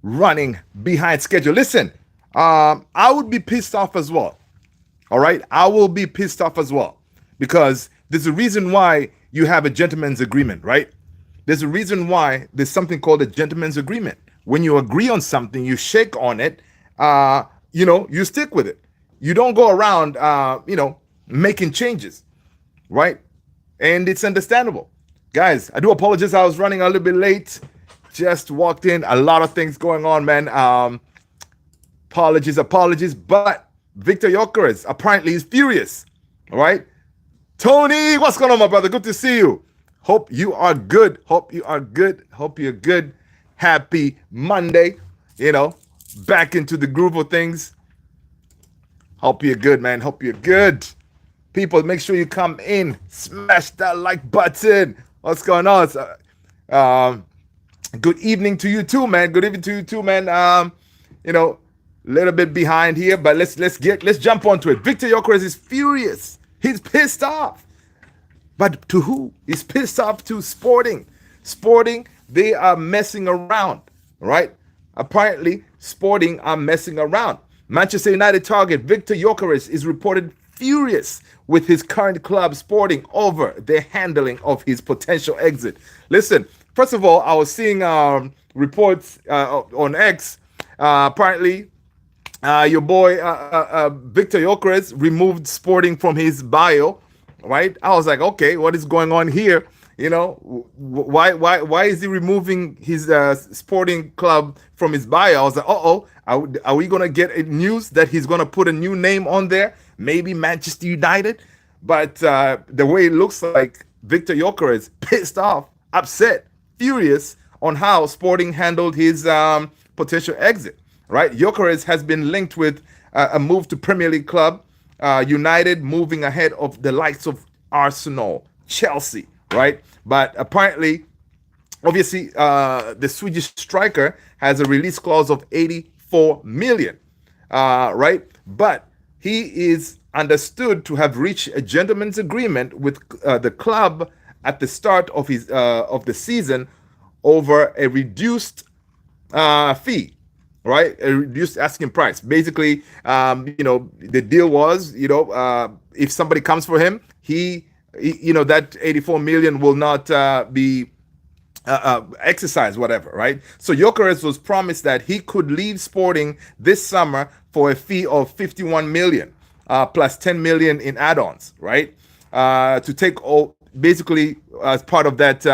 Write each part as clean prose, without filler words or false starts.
running behind schedule. Listen, I would be pissed off as well. All right, I will be pissed off as well because there's a reason why you have a gentleman's agreement, right? There's a reason why there's something called a gentleman's agreement. When you agree on something, you shake on it, you stick with it. You don't go around, making changes, right? And it's understandable. Guys, I do apologize. I was running a little bit late. Just walked in. A lot of things going on, man. Apologies. But Victor Gyökeres apparently is furious. All right. Tony, what's going on, my brother? Good to see you. Hope you are good. Hope you're good. Happy Monday. Back into the groove of things. Hope you're good, man. Hope you're good. People, make sure you come in. Smash that like button. What's going on? Good evening to you too, man. Good evening to you too, man. Little bit behind here, but let's jump onto it. Victor Gyökeres is furious. He's pissed off. But to who? He's pissed off to Sporting. Sporting, they are messing around, right? Apparently, Sporting are messing around. Manchester United target Victor Gyökeres is reported furious with his current club Sporting over the handling of his potential exit. Listen, first of all, I was seeing reports on X. Apparently, your boy Victor Gyökeres removed Sporting from his bio. Right? I was like, okay, what is going on here? Why is he removing his Sporting club from his bio? I was like, are we gonna get news that he's gonna put a new name on there? Maybe Manchester United. But the way it looks like, Victor Gyökeres pissed off, upset, furious on how Sporting handled his potential exit. Right? Gyökeres has been linked with a move to Premier League club. United moving ahead of the likes of Arsenal, Chelsea, right? But apparently, obviously, the Swedish striker has a release clause of 84 million, right? But he is understood to have reached a gentleman's agreement with the club at the start of the season over a reduced fee. Right, a reduced asking price. Basically, the deal was, if somebody comes for him, that 84 million will not be exercised, whatever. Right. So Gyökeres was promised that he could leave Sporting this summer for a fee of 51 million plus 10 million in add-ons. Right, to take all. Basically, as part of that,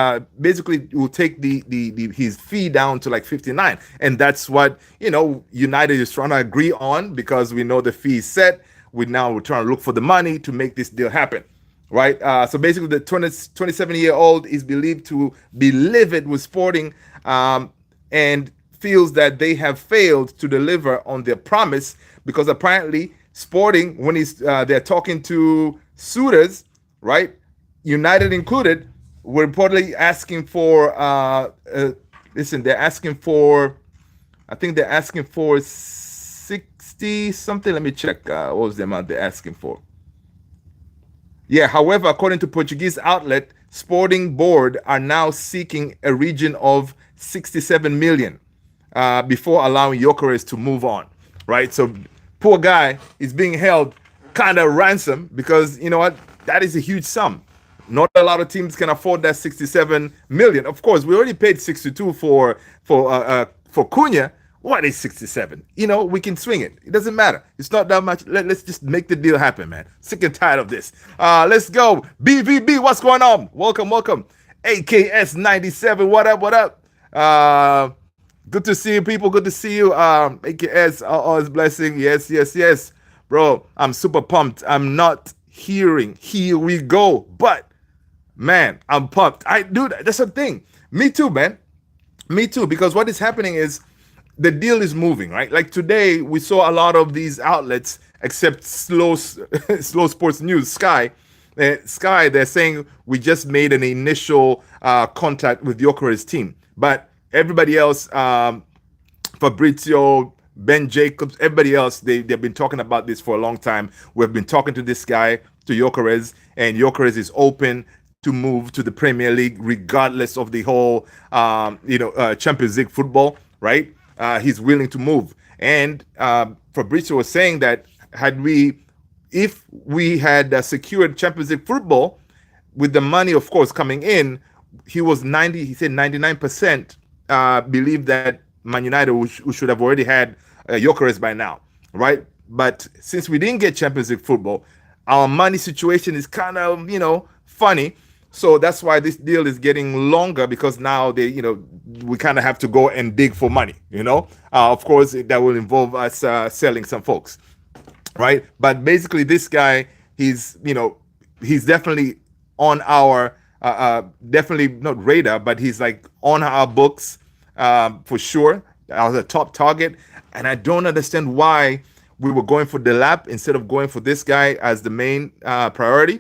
basically will take his fee down to like 59, and that's what United is trying to agree on because we know the fee is set. We're trying to look for the money to make this deal happen, right? So basically, the 27-year-old is believed to be livid with Sporting, and feels that they have failed to deliver on their promise because apparently Sporting, when they're talking to suitors, right? United included, were reportedly asking for, they're asking for, I think they're asking for 60 something. Let me check. What was the amount they're asking for? Yeah, however, according to Portuguese outlet, Sporting Board are now seeking a region of 67 million before allowing Gyökeres to move on, right? So poor guy is being held kind of ransom because, you know what, that is a huge sum. Not a lot of teams can afford that 67 million. Of course, we already paid 62 for Cunha. What is 67? We can swing it. It doesn't matter. It's not that much. Let's just make the deal happen, man. Sick and tired of this. Let's go. BVB, what's going on? Welcome. AKS 97, what up? Good to see you, people. Good to see you. AKS, always blessing. Yes. Bro, I'm super pumped. I'm not hearing. Here we go. But man, I'm pumped. That's the thing. Me too, man. Me too. Because what is happening is the deal is moving, right? Like today, we saw a lot of these outlets, except slow sports news, Sky. They're saying we just made an initial contact with Gyökeres' team. But everybody else, Fabrizio, Ben Jacobs, everybody else, they've been talking about this for a long time. We've been talking to this guy, to Gyökeres, and Gyökeres is open to move to the Premier League regardless of the whole Champions League football, right? he's willing to move. And Fabrizio was saying that if we had secured Champions League football with the money, of course, coming in, he said 99% believe that Man United should have already had Gyökeres by now, right? But since we didn't get Champions League football, our money situation is kind of, funny. So that's why this deal is getting longer, because now we kind of have to go and dig for money. Of course, that will involve us selling some folks, right? But basically, this guy, he's definitely on our definitely not radar, but he's like on our books for sure. As a top target, and I don't understand why we were going for Delap instead of going for this guy as the main priority.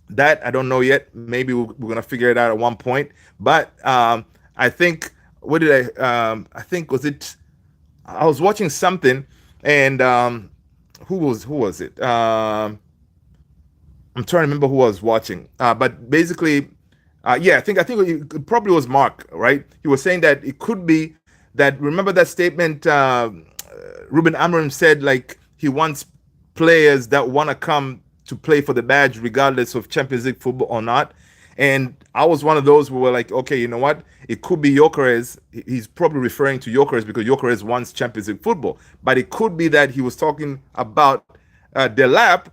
That I don't know yet. Maybe we're gonna figure it out at one point. But I think I think was it? I was watching something, and who was it? I'm trying to remember who I was watching. But basically, yeah, I think it probably was Mark, right? He was saying that it could be that. Remember that statement Ruben Amorim said, like he wants players that want to come to play for the badge, regardless of Champions League football or not. And I was one of those who were like, okay, you know what? It could be Gyökeres. He's probably referring to Gyökeres because Gyökeres wants Champions League football. But it could be that he was talking about Delap,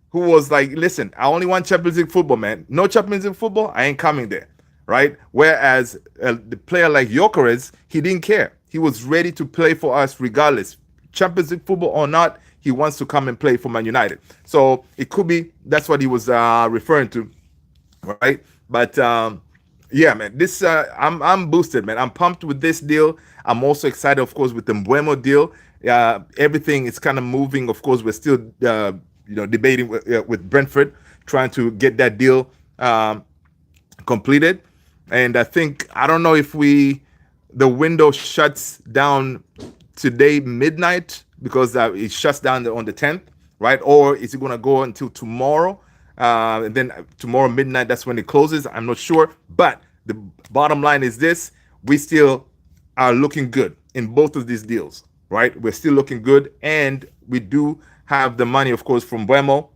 who was like, listen, I only want Champions League football, man. No Champions League football, I ain't coming there, right? Whereas the player like Gyökeres, he didn't care. He was ready to play for us regardless. Champions League football or not, he wants to come and play for Man United. So it could be that's what he was referring to, right? But yeah, man, this I'm boosted, man. I'm pumped with this deal. I'm also excited, of course, with the Mbeumo deal. Everything is kind of moving. Of course, we're still debating with Brentford, trying to get that deal completed. And I don't know if the window shuts down today midnight, because it shuts down on the 10th, right? Or is it going to go until tomorrow? And then tomorrow midnight, that's when it closes. I'm not sure. But the bottom line is this: we still are looking good in both of these deals, right? We're still looking good. And we do have the money, of course, from Mbeumo,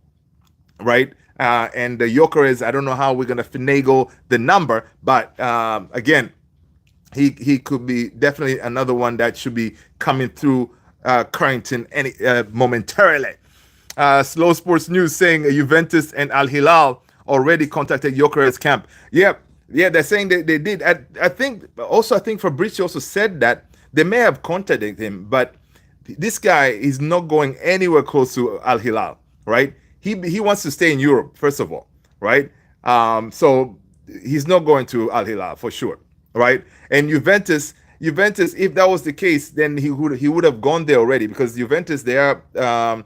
right? And the Gyökeres, I don't know how we're going to finagle the number. But again, he could be definitely another one that should be coming through Carrington momentarily. Slow Sports News saying Juventus and Al Hilal already contacted Gyökeres camp. Yeah, they're saying that they did. I think Fabrizio also said that they may have contacted him, but this guy is not going anywhere close to Al Hilal, right? He wants to stay in Europe, first of all, right? So he's not going to Al Hilal for sure, right? And Juventus, if that was the case, then he would have gone there already, because Juventus, they are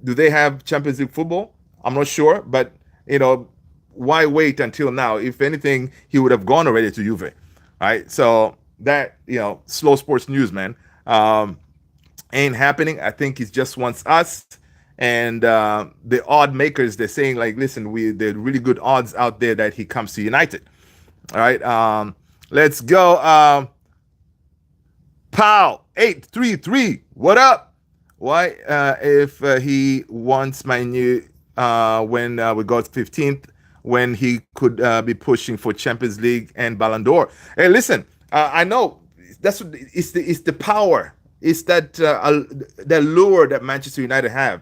do they have Champions League football? I'm not sure, but why wait until now? If anything, he would have gone already to Juve, right? So that slow sports news, man, ain't happening. I think he just wants us, and the odd makers, they're saying like, listen, there are really good odds out there that he comes to United. All right, let's go. Pow 833. What up? Why, if he wants my new when we got 15th, when he could be pushing for Champions League and Ballon d'Or? Hey, listen, I know that's what it's the power. It's that lure that Manchester United have.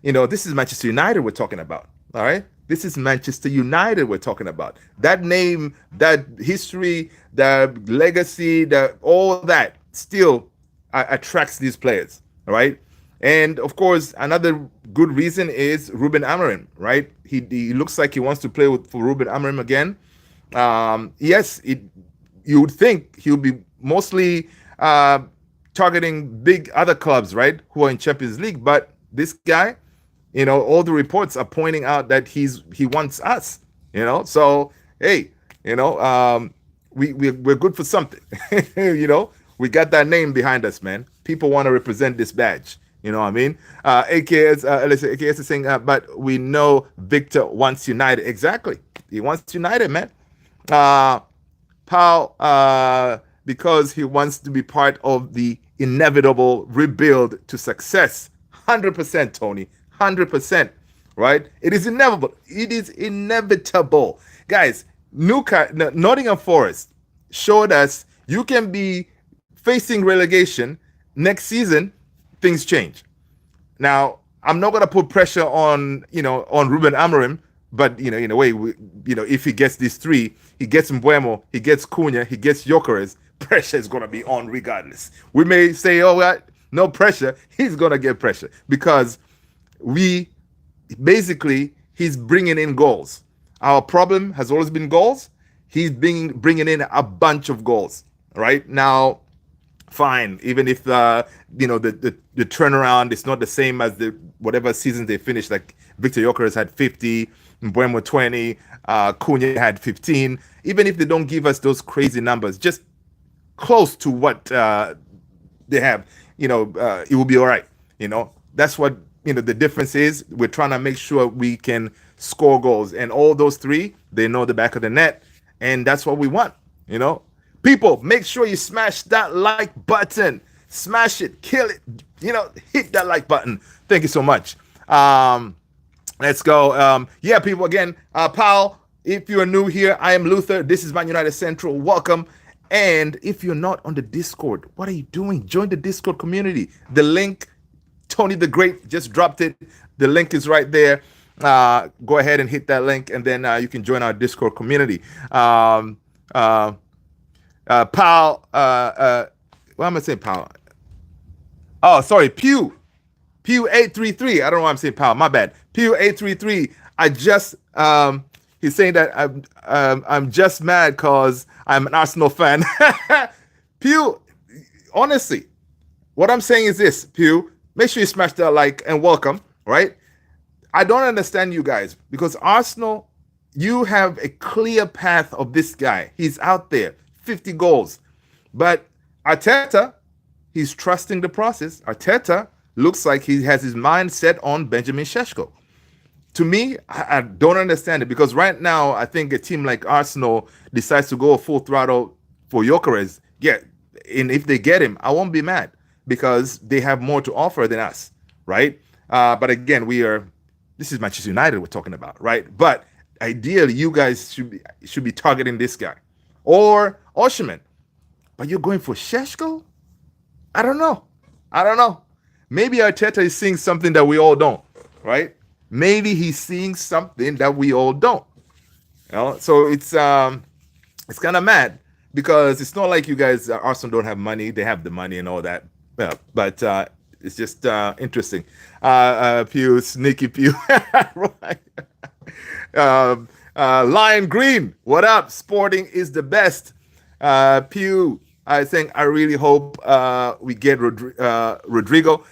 This is Manchester United we're talking about. All right, this is Manchester United we're talking about. That name, that history, that legacy, that all that still attracts these players. All right. And of course, another good reason is Ruben Amorim, right? He looks like he wants to play for Ruben Amorim again. Yes, you would think he'll be mostly targeting big other clubs, right, who are in Champions League. But this guy, all the reports are pointing out that he wants us. So hey, we're good for something. We got that name behind us, man. People want to represent this badge. You know what I mean? AKS is saying, but we know Victor wants United. Exactly. He wants United, man. Paul, because he wants to be part of the inevitable rebuild to success. 100%, Tony. 100%. Right? It is inevitable. It is inevitable. Guys, Nottingham Forest showed us you can be facing relegation next season, things change. Now, I'm not going to put pressure on, on Ruben Amorim, but, in a way, if he gets these three, he gets Mbeumo, he gets Cunha, he gets Gyökeres, pressure is going to be on regardless. We may say, oh, well, no pressure. He's going to get pressure because we basically, he's bringing in goals. Our problem has always been goals. He's bringing in a bunch of goals. Right now, fine. Even if the turnaround is not the same as the whatever season they finished. Like Victor Gyökeres had 50, Mbeumo 20, Cunha had 15. Even if they don't give us those crazy numbers, just close to what they have, it will be all right. That's what the difference is. We're trying to make sure we can score goals, and all those three, they know the back of the net, and that's what we want. People, make sure you smash that like button. Smash it, kill it. Hit that like button. Thank you so much. Let's go. Yeah, people, again, Paul, if you are new here, I am Luther. This is Man United Central. Welcome. And if you're not on the Discord, what are you doing? Join the Discord community. The link, Tony the Great just dropped it. The link is right there. Go ahead and hit that link, and then you can join our Discord community. Paul, what am I saying, Paul? Oh, sorry, Pew 833. I don't know why I'm saying Paul. My bad. Pew 833. I just he's saying that I'm just mad because I'm an Arsenal fan. Pew, honestly, what I'm saying is this, Pew. Make sure you smash that like and welcome, right? I don't understand you guys because Arsenal, you have a clear path of this guy. He's out there, 50 goals. But Arteta, he's trusting the process. Arteta looks like he has his mind set on Benjamin Šeško. To me, I don't understand it because right now, I think a team like Arsenal decides to go full throttle for Gyökeres. Yeah, and if they get him, I won't be mad because they have more to offer than us, right? But again, this is Manchester United we're talking about, right? But ideally, you guys should be targeting this guy or Osimhen. But you're going for Šeško? I don't know. Maybe Arteta is seeing something that we all don't, right? Maybe he's seeing something that we all don't. So it's kind of mad because it's not like you guys, Arsenal don't have money. They have the money and all that. Yeah, but it's just interesting. Pew, sneaky Pew. Lion Green, what up? Sporting is the best. Pew, I think I really hope we get Rodrigo.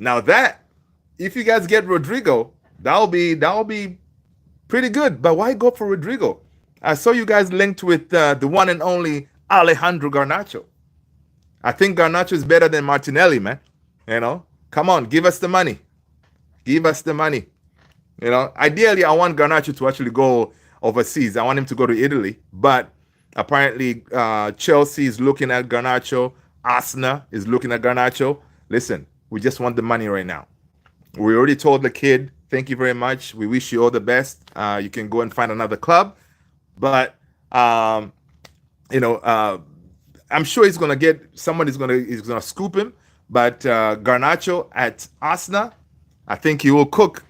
Now that, if you guys get Rodrigo, that'll be pretty good. But why go for Rodrigo? I saw you guys linked with the one and only Alejandro Garnacho. I think Garnacho is better than Martinelli, man. Come on, give us the money. Give us the money. Ideally, I want Garnacho to actually go overseas. I want him to go to Italy. But apparently, Chelsea is looking at Garnacho. Arsenal is looking at Garnacho. Listen, we just want the money right now. We already told the kid, thank you very much. We wish you all the best. You can go and find another club. But, I'm sure he's going to get, someone is going to scoop him. But Garnacho at Arsenal, I think he will cook.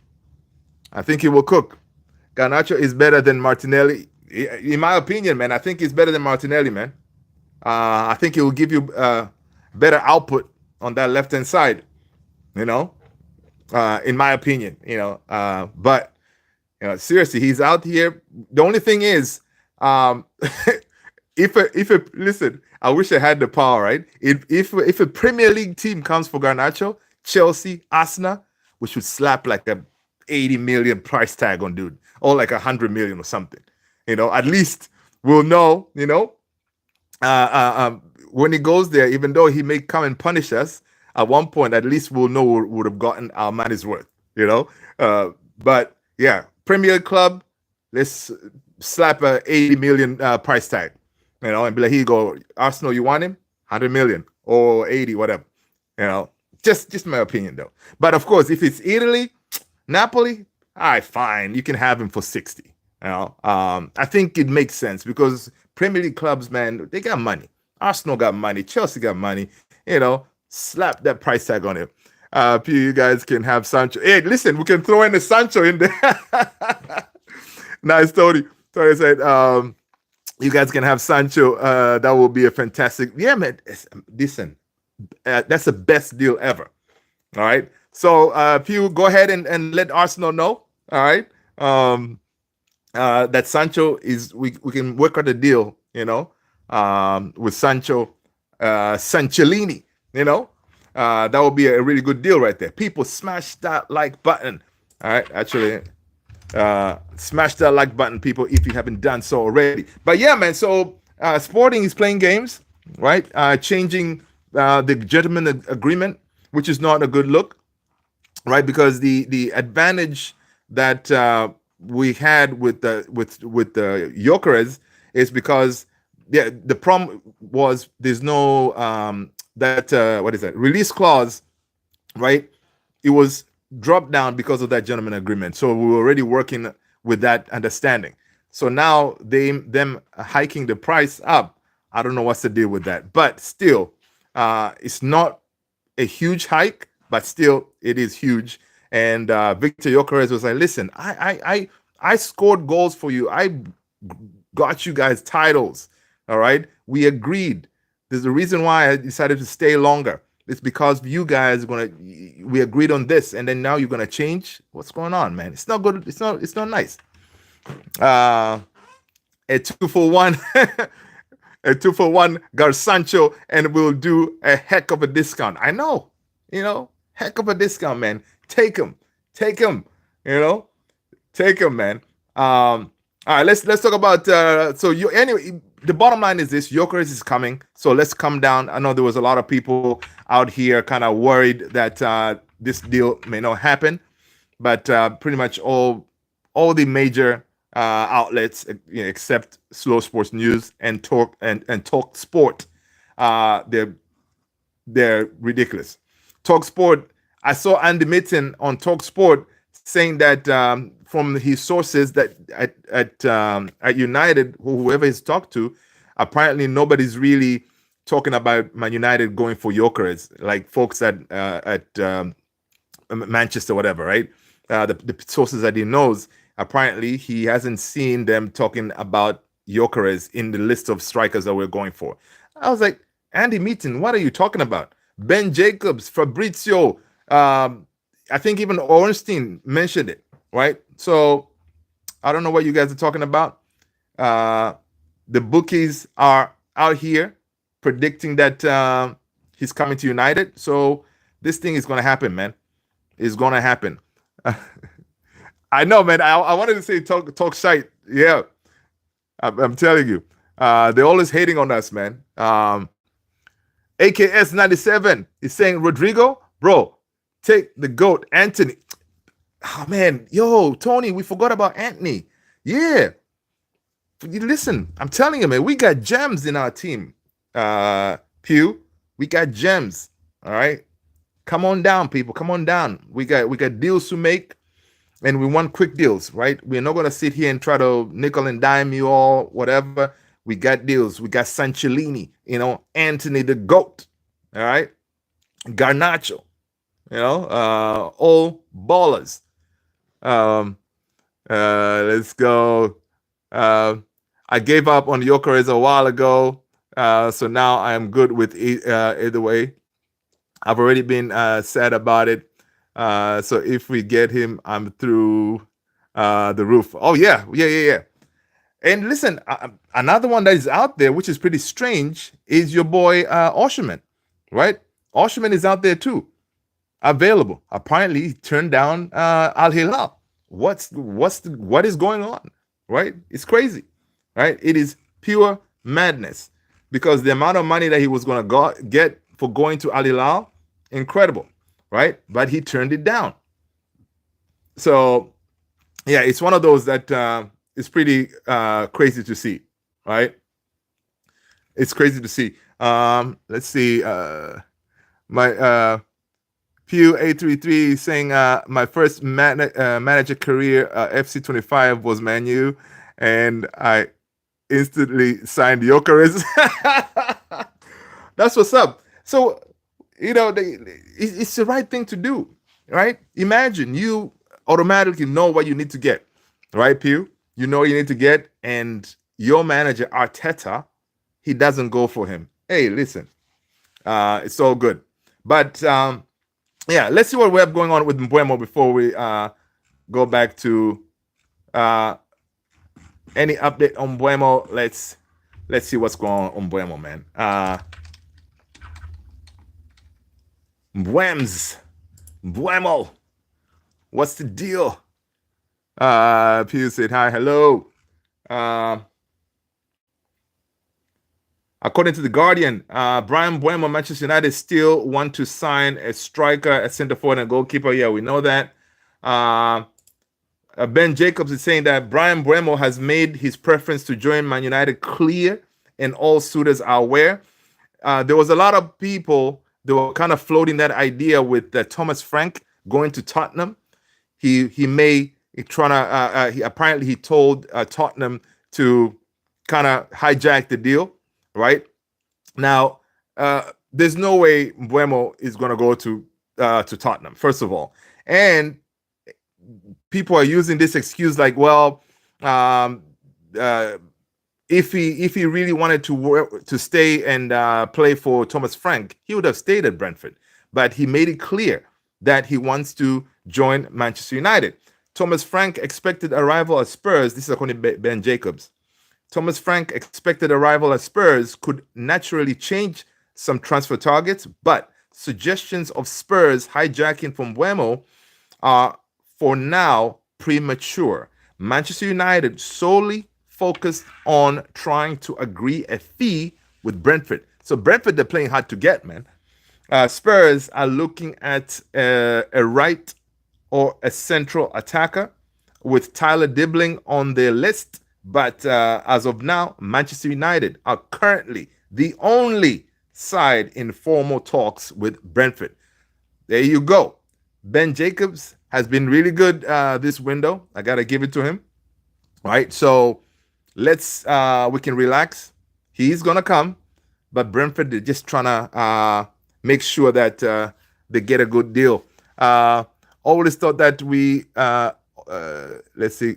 Garnacho is better than Martinelli. In my opinion, man, I think he's better than Martinelli, man. I think he will give you better output on that left-hand side, in my opinion, but, seriously, he's out here. The only thing is, listen, I wish I had the power, right? If a Premier League team comes for Garnacho, Chelsea, Arsenal, we should slap like a 80 million price tag on dude, or like 100 million or something. At least we'll know, when he goes there, even though he may come and punish us, at one point, at least we'll know we would have gotten our money's worth, But yeah, Premier Club, let's slap a 80 million price tag. and be like, here you go, Arsenal, you want him? 100 million or 80, whatever. You know, just my opinion though. But of course, if it's Italy, Napoli, all right, fine, you can have him for 60. I think it makes sense because Premier League clubs, man, they got money. Arsenal got money, Chelsea got money. Slap that price tag on it. You guys can have Sancho. Hey, listen, we can throw in the Sancho in there. Nice, Tony. Tony said, you guys can have Sancho. That will be a fantastic. Yeah, man. Listen, that's the best deal ever. All right. So, Pew, go ahead and let Arsenal know. All right. That Sancho is, we can work on the deal, with Sancho, Sanchelini, that would be a really good deal right there. People, smash that like button. All right. Actually, smash that like button, people, if you haven't done so already. But yeah, man. So, Sporting is playing games, right? Changing the gentleman agreement, which is not a good look, right? Because the advantage that we had with the Gyökeres is because the problem was there's no that what is that release clause, right? It was dropped down because of that gentleman agreement. So we were already working with that understanding. So now them hiking the price up, I don't know what's the deal with that, but still, it's not a huge hike, but still it is huge. And Victor Gyökeres was like, "Listen, I scored goals for you. I got you guys titles. All right, we agreed. There's a reason why I decided to stay longer. It's because you guys we agreed on this, and then now you're gonna change. What's going on, man? It's not good. It's not nice. A 2-for-1, a 2-for-1 Garsancho, and we'll do a heck of a discount. I know, heck of a discount, man. Take him, take him, take him, man. All right, let's talk about. Anyway, the bottom line is this: Gyökeres is coming, so let's come down. I know there was a lot of people out here kind of worried that this deal may not happen, but pretty much all the major outlets, except Slow Sports News and Talk Sport, they're ridiculous. Talk Sport. I saw Andy Mitten on Talk Sport saying that from his sources that at United, whoever he's talked to, apparently nobody's really talking about Man United going for Gyökeres, like folks at Manchester, whatever, right? The sources that he knows, apparently he hasn't seen them talking about Gyökeres in the list of strikers that we're going for. I was like, Andy Mitten, what are you talking about? Ben Jacobs, Fabrizio, I think even Ornstein mentioned it, right? So I don't know what you guys are talking about. The bookies are out here predicting that he's coming to United. So this thing is going to happen, man. It's going to happen. I know, man. I wanted to say talk shite. Yeah, I'm telling you. They're always hating on us, man. AKS 97 is saying, Rodrigo, bro, take the GOAT, Anthony. Oh, man. Yo, Tony, we forgot about Anthony. Yeah. Listen, I'm telling you, man, we got gems in our team. Pew, we got gems. All right. Come on down, people. Come on down. We got deals to make, and we want quick deals, right? We're not gonna sit here and try to nickel and dime you all, whatever. We got deals. We got Sanchelini, Anthony the GOAT. All right. Garnacho, all ballers. Let's go. I gave up on Gyökeres a while ago, so now I am good with either way. I've already been sad about it. So if we get him, I'm through the roof. Oh yeah. And listen, another one that is out there, which is pretty strange, is your boy Osherman, right? Osherman is out there too, available. Apparently, he turned down Al Hilal. What is going on, right? It's crazy, right? It is pure madness because the amount of money that he was going to get for going to Al Hilal, incredible, right? But he turned it down. So, yeah, it's one of those that is pretty crazy to see, right? It's crazy to see. Let's see. My Pew 833 saying my first manager career FC25 was Manu, and I instantly signed Gyökeres. That's what's up. So, it's the right thing to do, right? Imagine you automatically know what you need to get, right, Pew? You know what you need to get, and your manager, Arteta, he doesn't go for him. Hey, listen, it's all good. But yeah, let's see what we have going on with Mbeumo before we go back to any update on Mbeumo. Let's see what's going on Mbeumo, man. Mbeumo, what's the deal? Pew said hi, hello. According to the Guardian, Brian Mbeumo, Manchester United still want to sign a striker, a center forward, and a goalkeeper. Yeah, we know that. Ben Jacobs is saying that Brian Mbeumo has made his preference to join Man United clear, and all suitors are aware. There was a lot of people that were kind of floating that idea with Thomas Frank going to Tottenham. He apparently he told Tottenham to kind of hijack the deal. Right now, there's no way Mbeumo is going to go to Tottenham. First of all, and people are using this excuse like, well, if he really wanted to stay and play for Thomas Frank, he would have stayed at Brentford. But he made it clear that he wants to join Manchester United. Thomas Frank expected arrival at Spurs. This is according to Ben Jacobs. Thomas Frank expected arrival at Spurs could naturally change some transfer targets, but suggestions of Spurs hijacking from Mbeumo are, for now, premature. Manchester United solely focused on trying to agree a fee with Brentford. So Brentford, they're playing hard to get, man. Spurs are looking at a right or a central attacker with Tyler Dibling on their list. But as of now, Manchester United are currently the only side in formal talks with Brentford. There you go. Ben Jacobs has been really good this window. I got to give it to him. All right, so we can relax. He's going to come, but Brentford, they're just trying to make sure that they get a good deal. Always thought that let's see.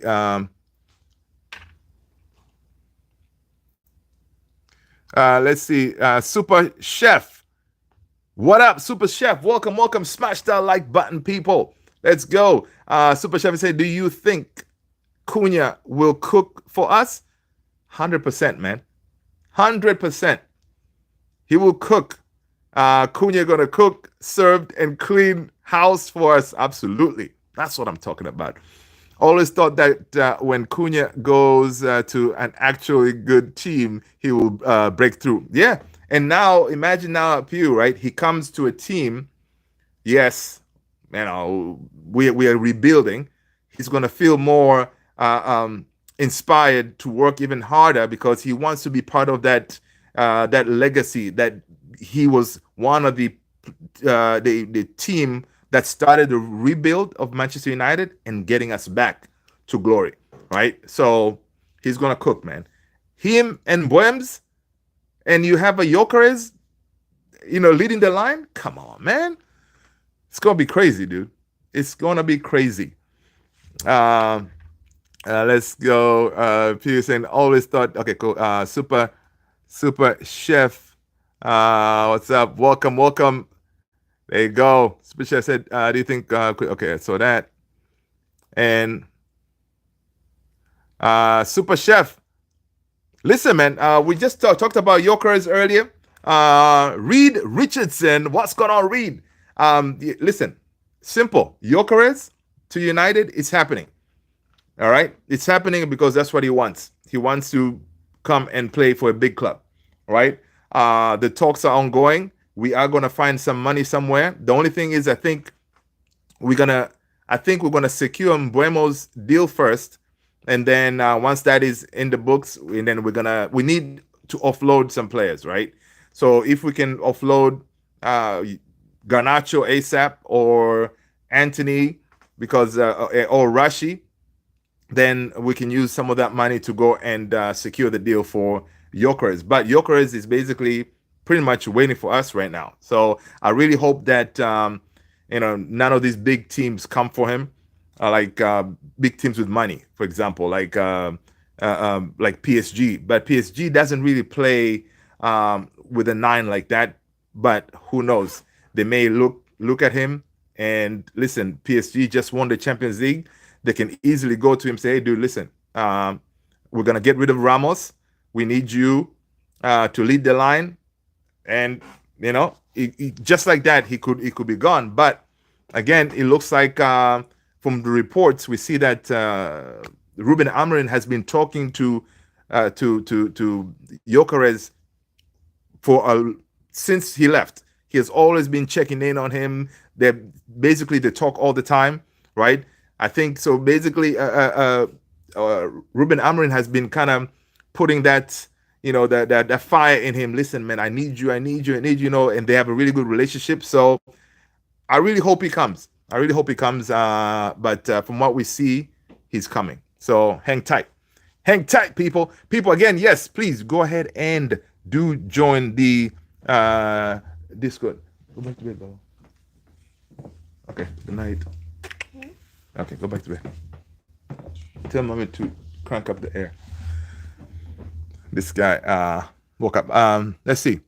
Let's see. Super Chef. What up, Super Chef? Welcome. Smash that like button, people. Let's go. Super Chef said, do you think Cunha will cook for us? 100%, man. 100%. He will cook. Cunha gonna cook, served, and clean house for us. Absolutely. That's what I'm talking about. Always thought that when Cunha goes to an actually good team, he will break through. Yeah. And now, imagine now, Pew, right? He comes to a team. Yes, we are rebuilding. He's going to feel more inspired to work even harder because he wants to be part of that legacy that he was one of the team that started the rebuild of Manchester United and getting us back to glory, right? So he's gonna cook, man. Him and Mbeumo, and you have a Gyökeres, leading the line. Come on, man. It's gonna be crazy, dude. It's gonna be crazy. Let's go. Pearson always thought, okay, cool. Super Chef. What's up? Welcome. There you go. Super Chef said, do you think, okay, so that. And Super Chef, listen, man, we just talked about Gyökeres earlier. Reed Richardson, what's going on, Reed? Listen, simple. Gyökeres to United, it's happening. All right? It's happening because that's what he wants. He wants to come and play for a big club. All right? The talks are ongoing. We are going to find some money somewhere. The only thing is, I think we're going to secure Mbeumo's deal first. And then once that is in the books, and then we need to offload some players, right? So if we can offload Garnacho ASAP or Anthony because or Rashi, then we can use some of that money to go and secure the deal for Gyökeres. But Gyökeres is basically pretty much waiting for us right now. So I really hope that none of these big teams come for him, like big teams with money, for example, like PSG. But PSG doesn't really play with a nine like that. But who knows? They may look at him and listen. PSG just won the Champions League. They can easily go to him and say, "Hey, dude, listen, we're gonna get rid of Ramos. We need you to lead the line." And just like that, he could be gone. But again, it looks like from the reports we see that Ruben Amorim has been talking to Gyökeres since he left. He has always been checking in on him. They talk all the time, right? I think so. Basically, Ruben Amorim has been kind of putting that that fire in him. Listen, man, I need you, and they have a really good relationship. So I really hope he comes. But from what we see, he's coming. So hang tight, people. Again, yes, please go ahead and do join the Discord. Go back to bed, bro. Okay, good night. Okay, go back to bed. Tell mommy to crank up the air. This guy woke up. Let's see.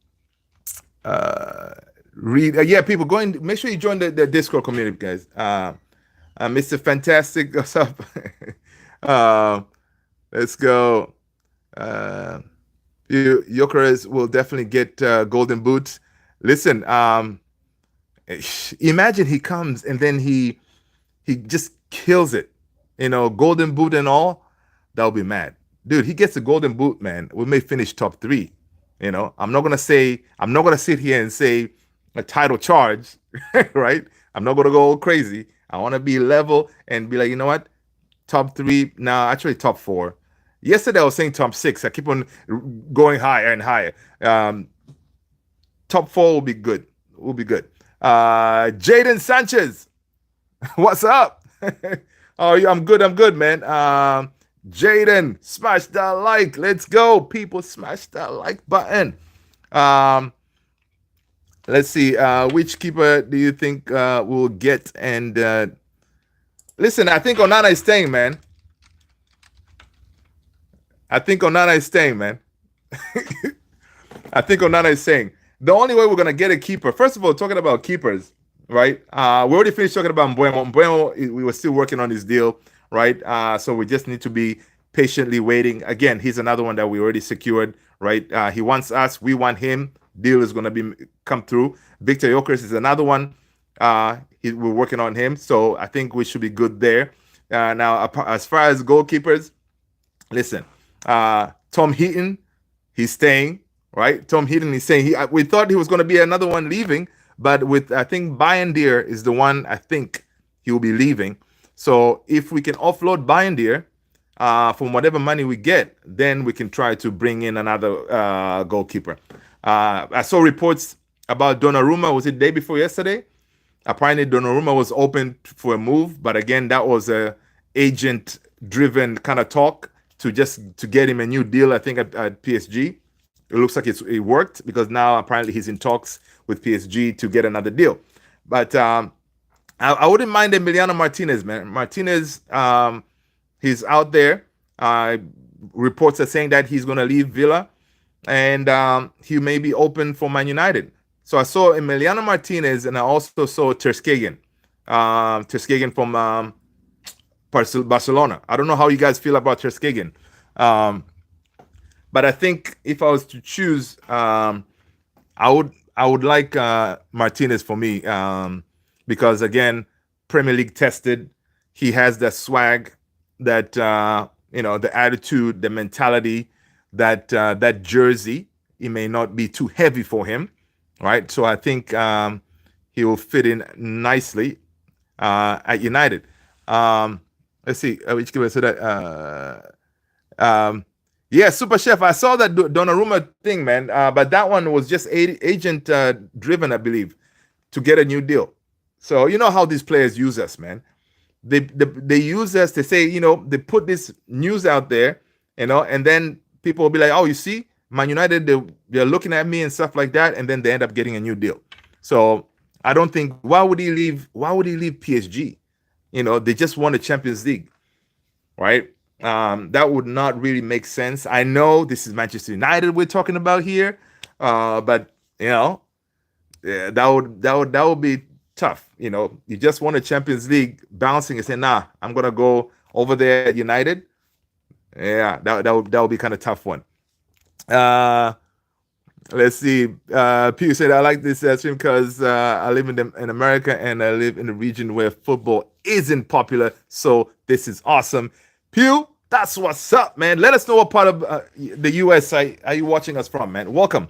Read. People, go and make sure you join the Discord community, guys. Mr. Fantastic, what's up? Let's go. Gyökeres will definitely get golden boots. Listen, imagine he comes and then he just kills it. Golden boot and all. That'll be mad. Dude, he gets a golden boot, man. We may finish top 3. I'm not gonna sit here and say a title charge, right? I'm not gonna go all crazy. I want to be level and be like, you know what? Top 3, now actually top 4. Yesterday I was saying top 6. I keep on going higher and higher. Top 4 will be good. Jaden Sanchez, what's up? Oh, I'm good, man. Jaden, smash that like. Let's go, people. Smash that like button. Let's see. Which keeper do you think we'll get? And listen, I think Onana is staying, man. I think Onana is staying. The only way we're going to get a keeper, first of all, talking about keepers, right? We already finished talking about Mbeumo. Mbeumo, we were still working on his deal, right? So we just need to be patiently waiting. Again, he's another one that we already secured, right? He wants us. We want him. Deal is going to come through. Victor Gyökeres is another one. We're working on him. So I think we should be good there. Now, as far as goalkeepers, listen, Tom Heaton, he's staying, right? Tom Heaton is saying we thought he was going to be another one leaving, but I think Bayendier is the one I think he will be leaving. So if we can offload Bayendier from whatever money we get, then we can try to bring in another goalkeeper. I saw reports about Donnarumma. Was it day before yesterday? Apparently Donnarumma was open for a move, but again, that was a agent-driven kind of talk to get him a new deal, I think, at PSG. It looks like it worked because now apparently he's in talks with PSG to get another deal. But I wouldn't mind Emiliano Martinez, man. Martinez, he's out there. Reports are saying that he's going to leave Villa and he may be open for Man United. So I saw Emiliano Martinez and I also saw Ter Stegen. Ter Stegen from Barcelona. I don't know how you guys feel about Ter Stegen. But I think if I was to choose, I would like Martinez for me because again, Premier League tested. He has that swag, that the attitude, the mentality, that jersey. It may not be too heavy for him, right? So I think he will fit in nicely at United. Let's see which keeper. So that Yeah, Super Chef. I saw that Donnarumma thing, man. But that one was just agent driven, I believe, to get a new deal. So you know how these players use us, man. They use us. They say, they put this news out there, and then people will be like, oh, you see, Man United, they're looking at me and stuff like that, and then they end up getting a new deal. So I don't think why would he leave? Why would he leave PSG? They just won the Champions League, right? That would not really make sense. I know this is Manchester United we're talking about here, but yeah, that would be tough. You just won a Champions League, bouncing and saying, "Nah, I'm gonna go over there at United." Yeah, that would be kind of tough one. Uh, let's see. Pew said, "I like this stream because I live in America and I live in a region where football isn't popular. So this is awesome." Pew, that's what's up, man. Let us know what part of the US are you watching us from, man. Welcome.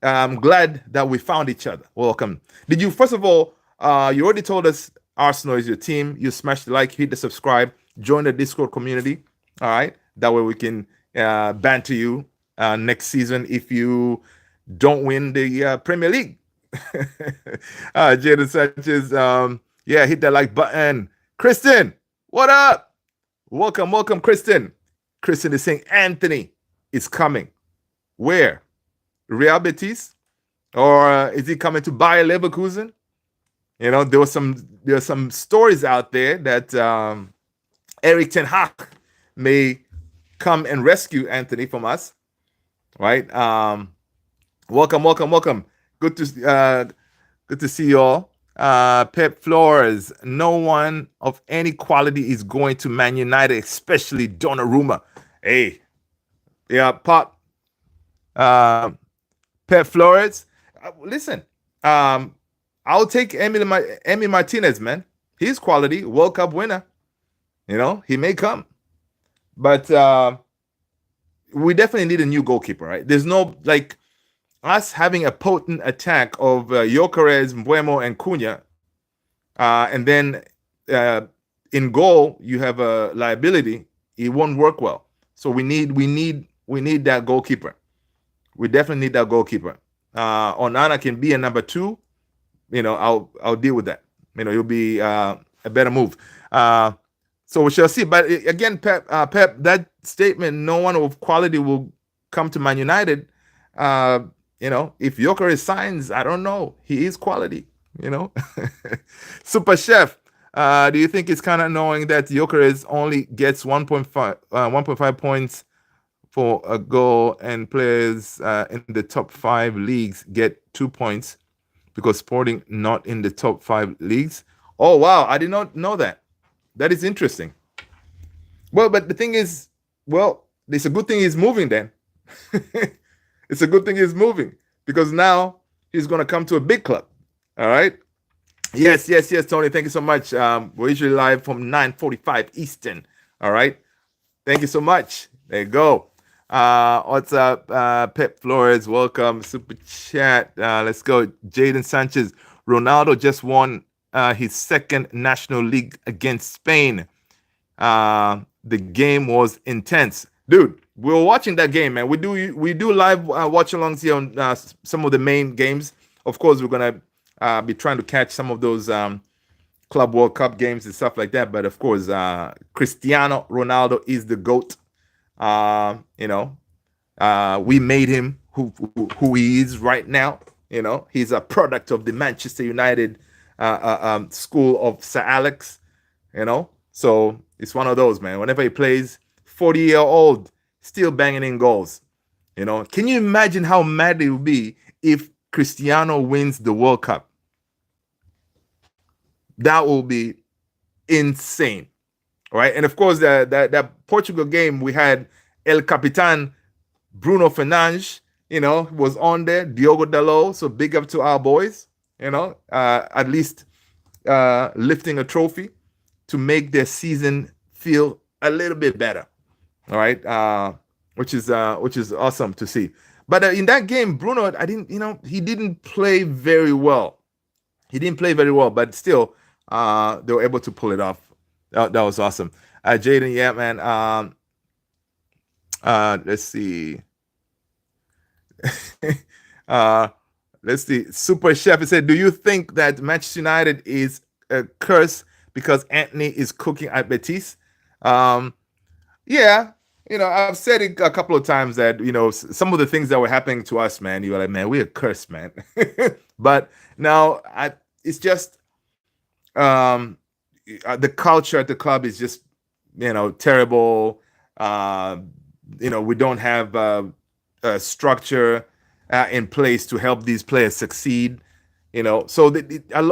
I'm glad that we found each other. Welcome. Did you, first of all, you already told us Arsenal is your team. You smash the like, hit the subscribe, join the Discord community. All right. That way we can banter you next season if you don't win the Premier League. Jaden Sanchez, yeah, hit that like button. Kristen, what up? Welcome, Kristen. Kristen is saying Anthony is coming. Where? Real Betis, or is he coming to Bayer Leverkusen? There were some stories out there that Eric Ten Hag may come and rescue Anthony from us, right? Welcome. Good to see you all. Pep Flores, no one of any quality is going to Man United, especially Donnarumma. Hey, yeah, Pop. Pep Flores, listen, I'll take Emi Martinez, man. He's quality, World Cup winner. He may come. But we definitely need a new goalkeeper, right? There's no, like, us having a potent attack of Gyökeres, Mbeumo, and Cunha, and then in goal, you have a liability. It won't work well. So we need that goalkeeper. We definitely need that goalkeeper. Onana can be a number 2. I'll deal with that. It'll be a better move. So we shall see. But again, Pep, that statement, no one of quality will come to Man United. If Gyökeres signs, I don't know. He is quality. Super Chef. Do you think it's kind of annoying that Gyökeres only gets 1.5 points for a goal, and players in the top 5 leagues get 2 points because Sporting not in the top 5 leagues? Oh, wow. I did not know that. That is interesting. Well, but the thing is, it's a good thing he's moving then. It's a good thing he's moving because now he's going to come to a big club. All right. Yes, Tony. Thank you so much. We're usually live from 9:45 Eastern. All right. Thank you so much. There you go. What's up, Pep Flores? Welcome. Super chat. Let's go. Jaden Sanchez. Ronaldo just won his second National League against Spain. The game was intense, dude. We were watching that game, man. We do live watch-alongs here on some of the main games. Of course, we're gonna be trying to catch some of those Club World Cup games and stuff like that. But of course, Cristiano Ronaldo is the GOAT. We made him who he is right now. He's a product of the Manchester United school of Sir Alex. So it's one of those, man. Whenever he plays, 40-year-old still banging in goals. Can you imagine how mad it would be if Cristiano wins the World Cup? That will be insane. Right, and of course that Portugal game, we had El Capitan Bruno Fernandes, was on there, Diogo Dalot. So big up to our boys, at least lifting a trophy to make their season feel a little bit better. All right, which is awesome to see. But in that game, Bruno, he didn't play very well. But still, they were able to pull it off. That was awesome. Jaden, yeah, man. Let's see. uh, let's see. Super Chef, he said, do you think that Manchester United is a curse because Anthony is cooking at Betis? Um, yeah, I've said it a couple of times that, some of the things that were happening to us, man, you were like, man, we're cursed, man. But now it's just the culture at the club is just, terrible. Uh, we don't have a structure in place to help these players succeed. So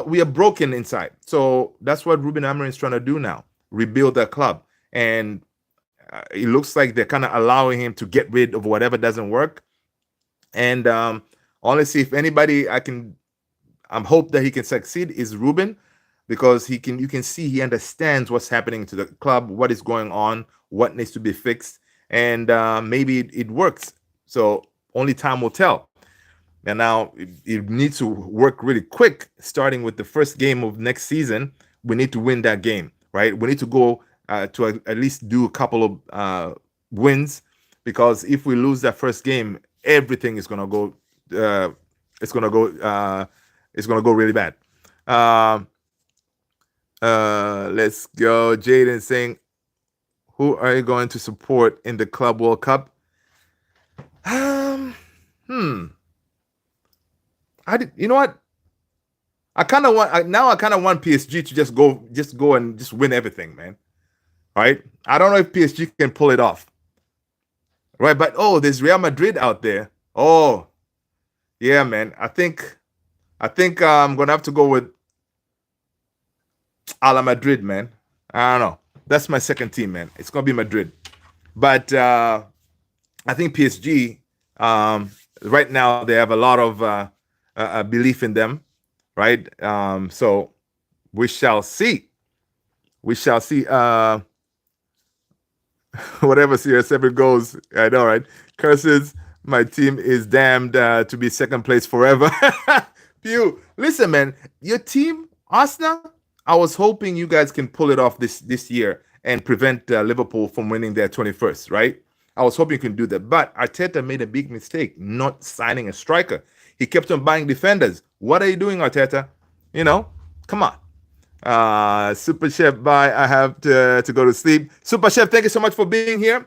we are broken inside. So that's what Ruben Amorim is trying to do now: rebuild the club. And it looks like they're kind of allowing him to get rid of whatever doesn't work. And honestly, if anybody I'm hope that he can succeed is Ruben, because you can see he understands what's happening to the club, what is going on, what needs to be fixed, and maybe it works. So only time will tell. And now it needs to work really quick, starting with the first game of next season. We need to win that game, right? We need to go to at least do a couple of wins, because if we lose that first game, everything is gonna go. It's gonna go. It's gonna go really bad. Let's go. Jaden saying, "Who are you going to support in the Club World Cup?" Um, hmm. You know what? I kind of want now. I kind of want PSG to just go and just win everything, man. Right? I don't know if PSG can pull it off. Right? But there's Real Madrid out there. Oh, yeah, man. I think I'm gonna have to go with Ala Madrid, man. I don't know. That's my second team, man. It's gonna be Madrid. But I think PSG, right now, they have a lot of belief in them, right? So we shall see. We shall see. Whatever CR7 goes, I know, right? Curses, my team is damned to be second place forever. Pew, listen, man, your team, Arsenal, I was hoping you guys can pull it off this year and prevent Liverpool from winning their 21st, right? I was hoping you can do that. But Arteta made a big mistake not signing a striker. He kept on buying defenders. What are you doing, Arteta? Come on. Super Chef, bye. I have to go to sleep. Super Chef, thank you so much for being here.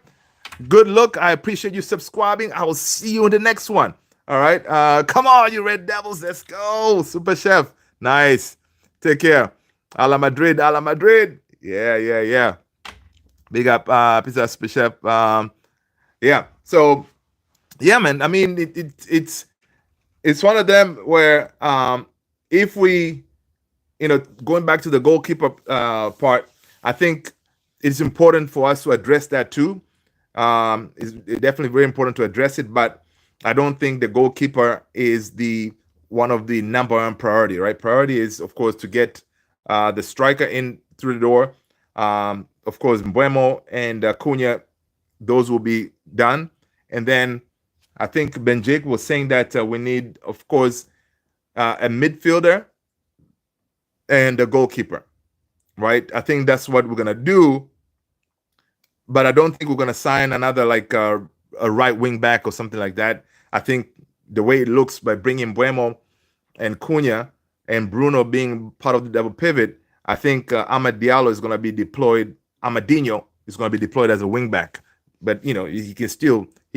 Good luck. I appreciate you subscribing. I will see you in the next one. All right. Come on, you Red Devils. Let's go. Super Chef. Nice. Take care. A la Madrid. A la Madrid. Yeah, yeah, yeah. Big up, Pizza Super Chef. Yeah. So, yeah, man. I mean, it's one of them where if we, going back to the goalkeeper part, I think it's important for us to address that too. It's definitely very important to address it, but I don't think the goalkeeper is the one of the number one priority, right? Priority is, of course, to get the striker in through the door. Of course, Mbeumo and Cunha, those will be done. And then I think Ben Jake was saying that we need, of course, a midfielder and a goalkeeper, right? I think that's what we're gonna do, but I don't think we're gonna sign another like a right wing back or something like that. I think the way it looks by bringing Mbeumo and Cunha and Bruno being part of the double pivot, I think Amad Diallo is gonna be deployed. Amadinho is gonna be deployed as a wing back, but he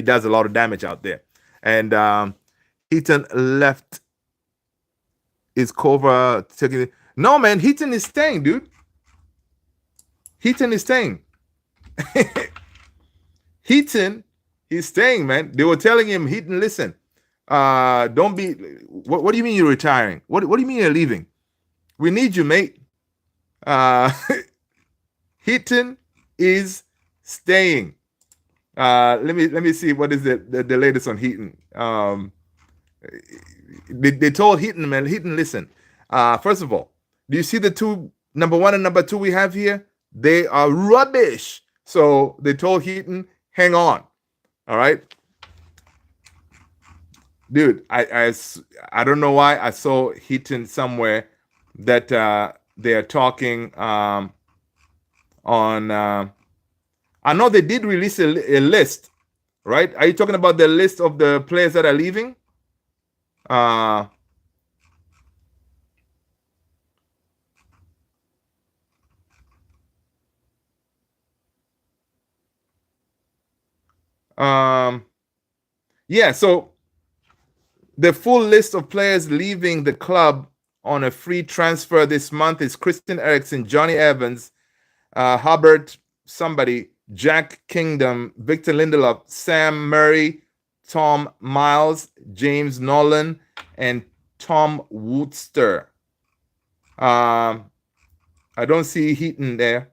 does a lot of damage out there. And Heaton left. Is Kova taking? No, man. Heaton is staying, dude. Heaton is staying. Heaton is staying, man. They were telling him, Heaton, listen, don't be. What do you mean you're retiring? What do you mean you're leaving? We need you, mate. Heaton is staying. Let me see what is the latest on Heaton. They told Heaton, man, Heaton, listen. First of all, do you see the two, number one and number two we have here? They are rubbish. So they told Heaton, hang on. All right. Dude, I don't know why I saw Heaton somewhere that they are talking on. I know they did release a list right? Are you talking about the list of the players that are leaving? Uh, um, yeah. So the full list of players leaving the club on a free transfer this month is Christian Eriksen, Johnny Evans, Hubbard, somebody, Jack Kingdom, Victor Lindelof, Sam Murray, Tom Miles, James Nolan, and Tom Woodster. I don't see Heaton there.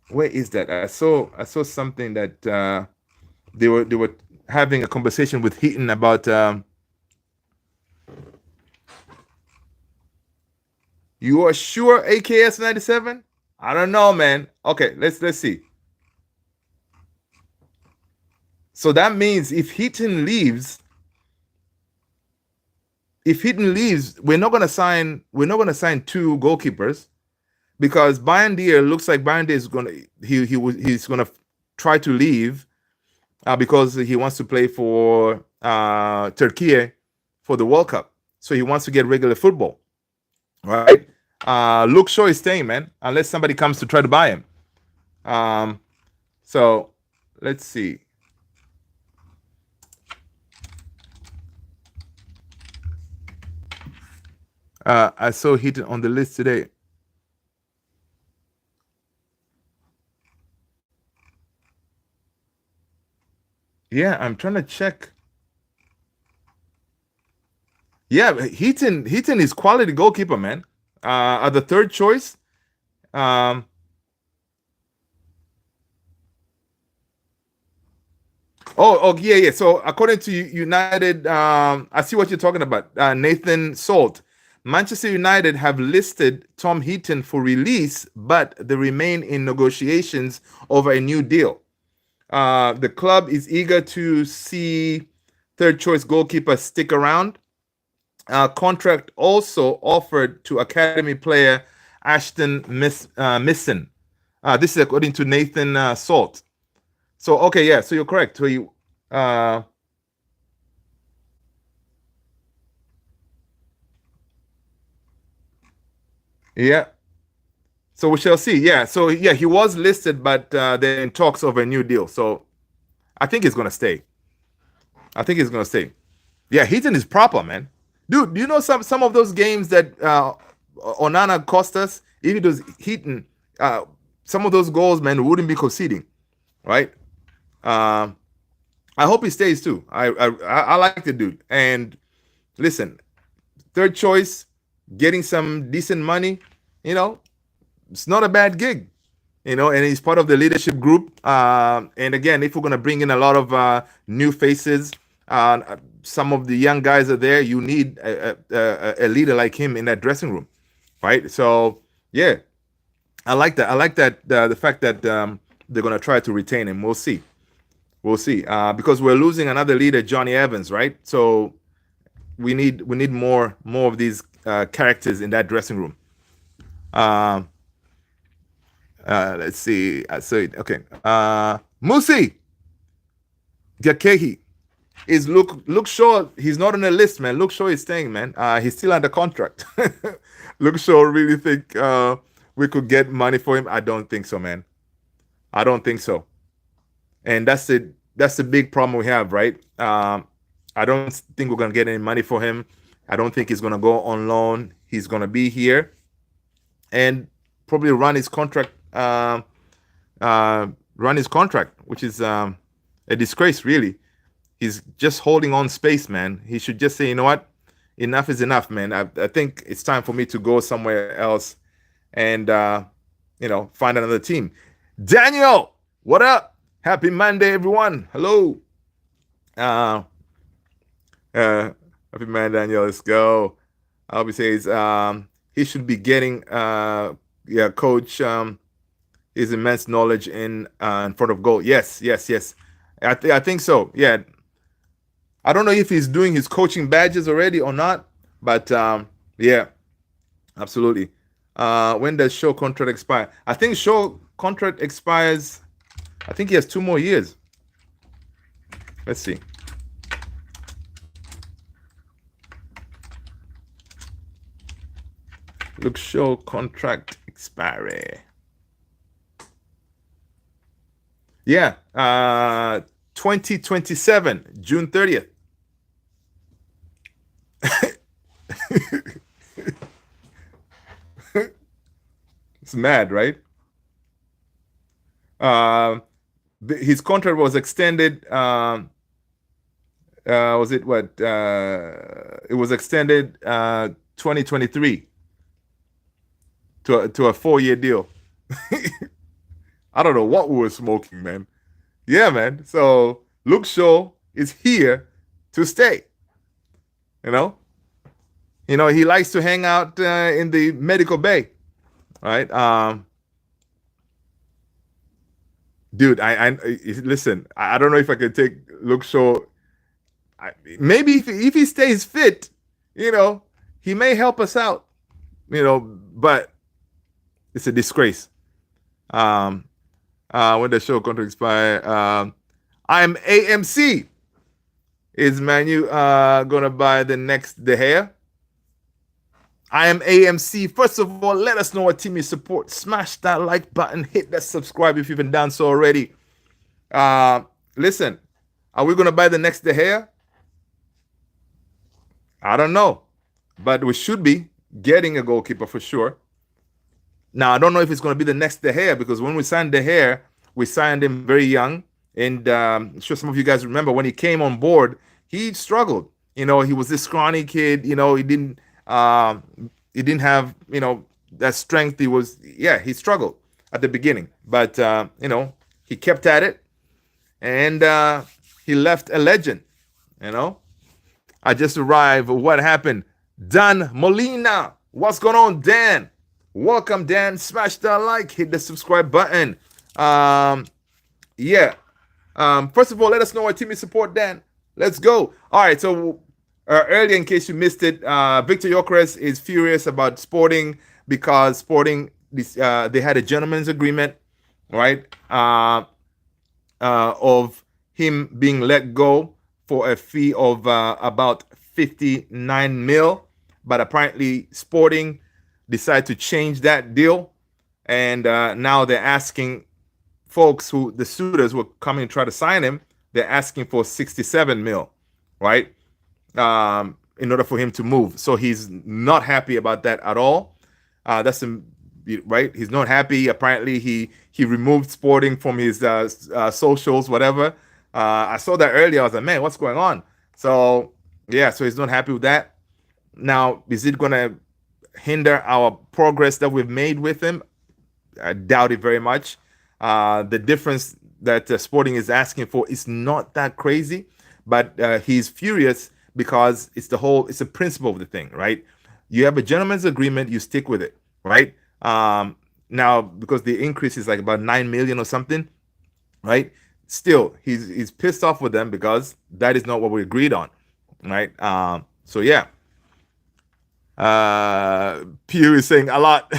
Where is that? I saw something that they were having a conversation with Heaton about. You are sure AKS 97? I don't know, man. Okay, let's see. So that means if Heaton leaves, we're not gonna sign two goalkeepers because Bayandir looks like Bayandir is he's gonna try to leave because he wants to play for Turkey for the World Cup. So he wants to get regular football, right? Luke Shaw is staying, man, unless somebody comes to try to buy him. So let's see. I saw Heaton on the list today. Yeah, I'm trying to check. Yeah, Heaton is quality goalkeeper, man. At the third choice. Um, oh, yeah. So according to United, I see what you're talking about. Nathan Salt. Manchester United have listed Tom Heaton for release, but they remain in negotiations over a new deal. The club is eager to see third choice goalkeeper stick around. Contract also offered to academy player Ashton Misson. This is according to Nathan Salt. So okay, yeah. So you're correct. So you, yeah. So we shall see. Yeah. So yeah, he was listed, but they're in talks of a new deal. So I think he's gonna stay. I think he's gonna stay. Yeah, Heaton is proper, man. Dude, do you know some of those games that Onana cost us? If it was Heaton, some of those goals, man, wouldn't be conceding, right? Uh, I hope he stays too. I like the dude. And listen, third choice, getting some decent money, you know, it's not a bad gig, and he's part of the leadership group. And again, if we're gonna bring in a lot of new faces, some of the young guys are there. You need a leader like him in that dressing room, right? So yeah, I like that. I like that the fact that they're gonna try to retain him. We'll see. We'll see. Because we're losing another leader, Johnny Evans, right? So we need more of these characters in that dressing room. Um, let's see. So okay. Musi Gyökeres is Luke Shaw. He's not on the list, man. Luke Shaw is staying, man. He's still under contract. Luke Shaw really think we could get money for him? I don't think so, man. I don't think so. And that's the big problem we have, right? I don't think we're gonna get any money for him. I don't think he's gonna go on loan. He's gonna be here and probably run his contract, which is a disgrace, really. He's just holding on space, man. He should just say, you know what, enough is enough, man. I think it's time for me to go somewhere else and find another team. Daniel, what up? Happy Monday, everyone. Hello. Uh, Happy Monday, Daniel. Let's go. Albie says he should be getting coach his immense knowledge in front of goal. Yes. I think so. Yeah. I don't know if he's doing his coaching badges already or not, but yeah, absolutely. When does Shaw contract expire? I think Shaw contract expires. I think he has 2 more years. Let's see. Look, show contract expiry. Yeah, 2027, June 30th. It's mad, right? Uh, his contract was extended. Was it what? It was extended 2023 to a 4-year deal. I don't know what we were smoking, man. Yeah, man. So Luke Shaw is here to stay. You know, he likes to hang out in the medical bay, right? Dude, I listen. I don't know if I can take Luke Shaw. Maybe if he stays fit, he may help us out. But it's a disgrace. When the show contract expire, I'm AMC. Is Manu gonna buy the next De Gea? I am AMC. First of all, let us know what team you support. Smash that like button. Hit that subscribe if you haven't done so already. Listen, are we gonna buy the next De Gea? I don't know, but we should be getting a goalkeeper for sure. Now, I don't know if it's going to be the next De Gea, because when we signed De Gea, we signed him very young. And I'm sure some of you guys remember when he came on board, he struggled. He was this scrawny kid. He didn't have that strength. He struggled at the beginning, but he kept at it, and he left a legend. I just arrived. What happened? Dan Molina. What's going on, Dan? Welcome, Dan. Smash that like, hit the subscribe button. First of all, let us know what team you support, Dan. Let's go. All right, so earlier, in case you missed it, Victor Gyökeres is furious about Sporting because Sporting, they had a gentleman's agreement, right, of him being let go for a fee of about 59 mil. But apparently Sporting decided to change that deal. And now they're asking folks the suitors who are coming to try to sign him, they're asking for 67 mil, right? In order for him to move. So he's not happy about that at all. Right? He's not happy. Apparently he removed Sporting from his socials, whatever. I saw that earlier. I was like, man, what's going on? So yeah, so he's not happy with that. Now, is it going to hinder our progress that we've made with him? I doubt it very much. The difference that Sporting is asking for is not that crazy, but he's furious because it's a principle of the thing, right? You have a gentleman's agreement, you stick with it, right? Now, because the increase is like about 9 million or something, right? Still, he's pissed off with them because that is not what we agreed on, right? So yeah. Pew is saying a lot.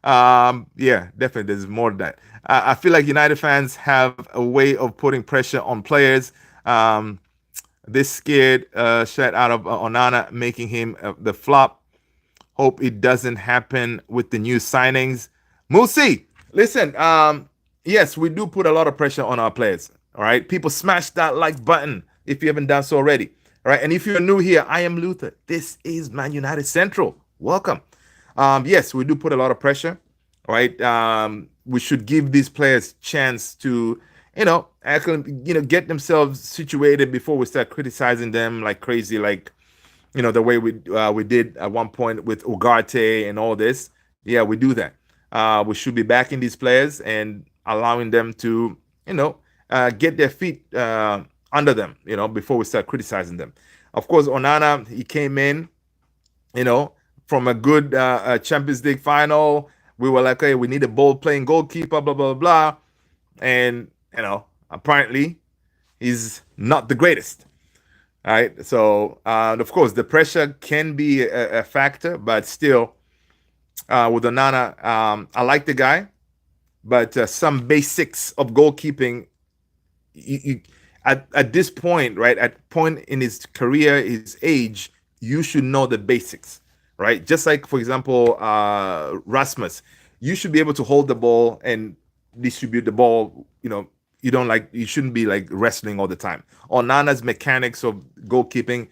Yeah, definitely. There's more than that. I feel like United fans have a way of putting pressure on players. This scared shit out of Onana, making him the flop. Hope it doesn't happen with the new signings. Musi, listen. Yes, we do put a lot of pressure on our players. All right, people, smash that like button if you haven't done so already. All right, and if you're new here, I am Luther. This is Man United Central. Welcome. Yes, we do put a lot of pressure. All right, we should give these players chance to, actually, get themselves situated before we start criticizing them like crazy, like, the way we did at one point with Ugarte and all this. Yeah, we do that. We should be backing these players and allowing them to, get their feet under them, before we start criticizing them. Of course, Onana, he came in, from a good Champions League final. We were like, hey, we need a ball-playing goalkeeper, blah, blah, blah. And, apparently he's not the greatest. All right. So, of course, the pressure can be a factor, but still, with Onana, I like the guy. but some basics of goalkeeping. You, at this point, right, at point in his career, his age, you should know the basics, right? Just like, for example, Rasmus, you should be able to hold the ball and distribute the ball. You shouldn't be like wrestling all the time. Onana's mechanics of goalkeeping,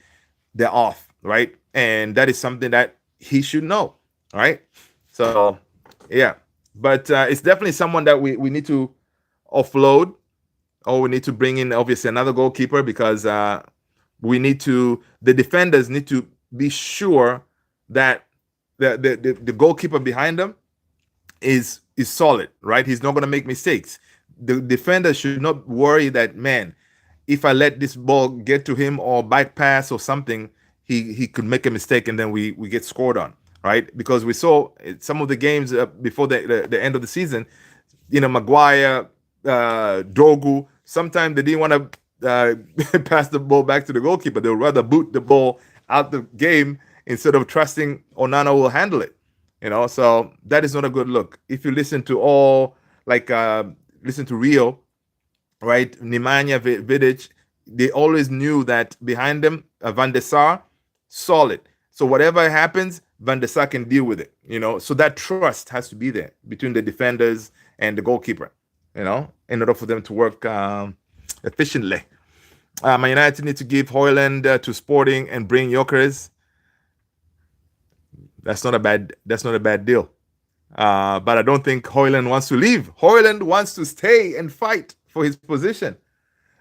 they're off, right? And that is something that he should know, right? So, yeah. But it's definitely someone that we need to offload, or we need to bring in obviously another goalkeeper, because the defenders need to be sure that the goalkeeper behind them is solid, right? He's not going to make mistakes. The defender should not worry that, man, if I let this ball get to him or bypass or something, he could make a mistake and then we get scored on, right? Because we saw some of the games before the end of the season, Maguire, Dogu, sometimes they didn't want to pass the ball back to the goalkeeper. They would rather boot the ball out the game instead of trusting Onana will handle it. So that is not a good look. If you listen to listen to Rio, right, Nemanja Vidic, they always knew that behind them, Van der Sar, solid. So whatever happens, Van der Sar can deal with it. So that trust has to be there between the defenders and the goalkeeper, in order for them to work efficiently. Man United need to give Højlund to Sporting and bring Gyökeres. That's not a bad deal. But I don't think Højlund wants to leave. Højlund wants to stay and fight for his position.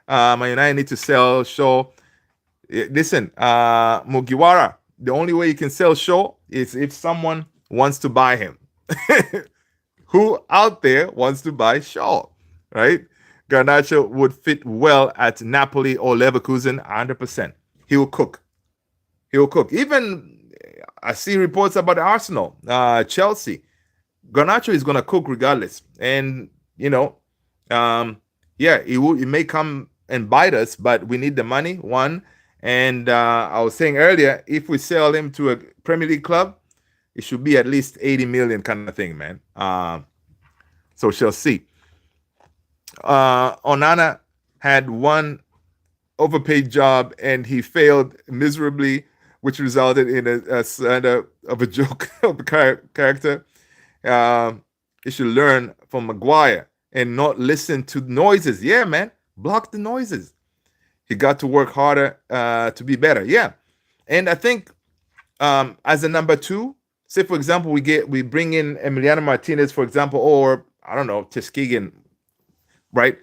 Man United need to sell Shaw. Listen, Mugiwara, the only way you can sell Shaw is if someone wants to buy him. Who out there wants to buy Shaw, right? Garnacho would fit well at Napoli or Leverkusen, 100%. He will cook. Even I see reports about Arsenal, Chelsea. Garnacho is going to cook regardless. And, it may come and bite us, but we need the money, one. And I was saying earlier, if we sell him to a Premier League club, it should be at least 80 million kind of thing, man. So shall see. Onana had one overpaid job and he failed miserably, which resulted in a slander of a joke of a character. He should learn from Maguire and not listen to noises. Yeah, man. Block the noises. He got to work harder to be better. Yeah. And I think as a number two, say for example, we bring in Emiliano Martinez, for example, or I don't know, Tuskegee, right?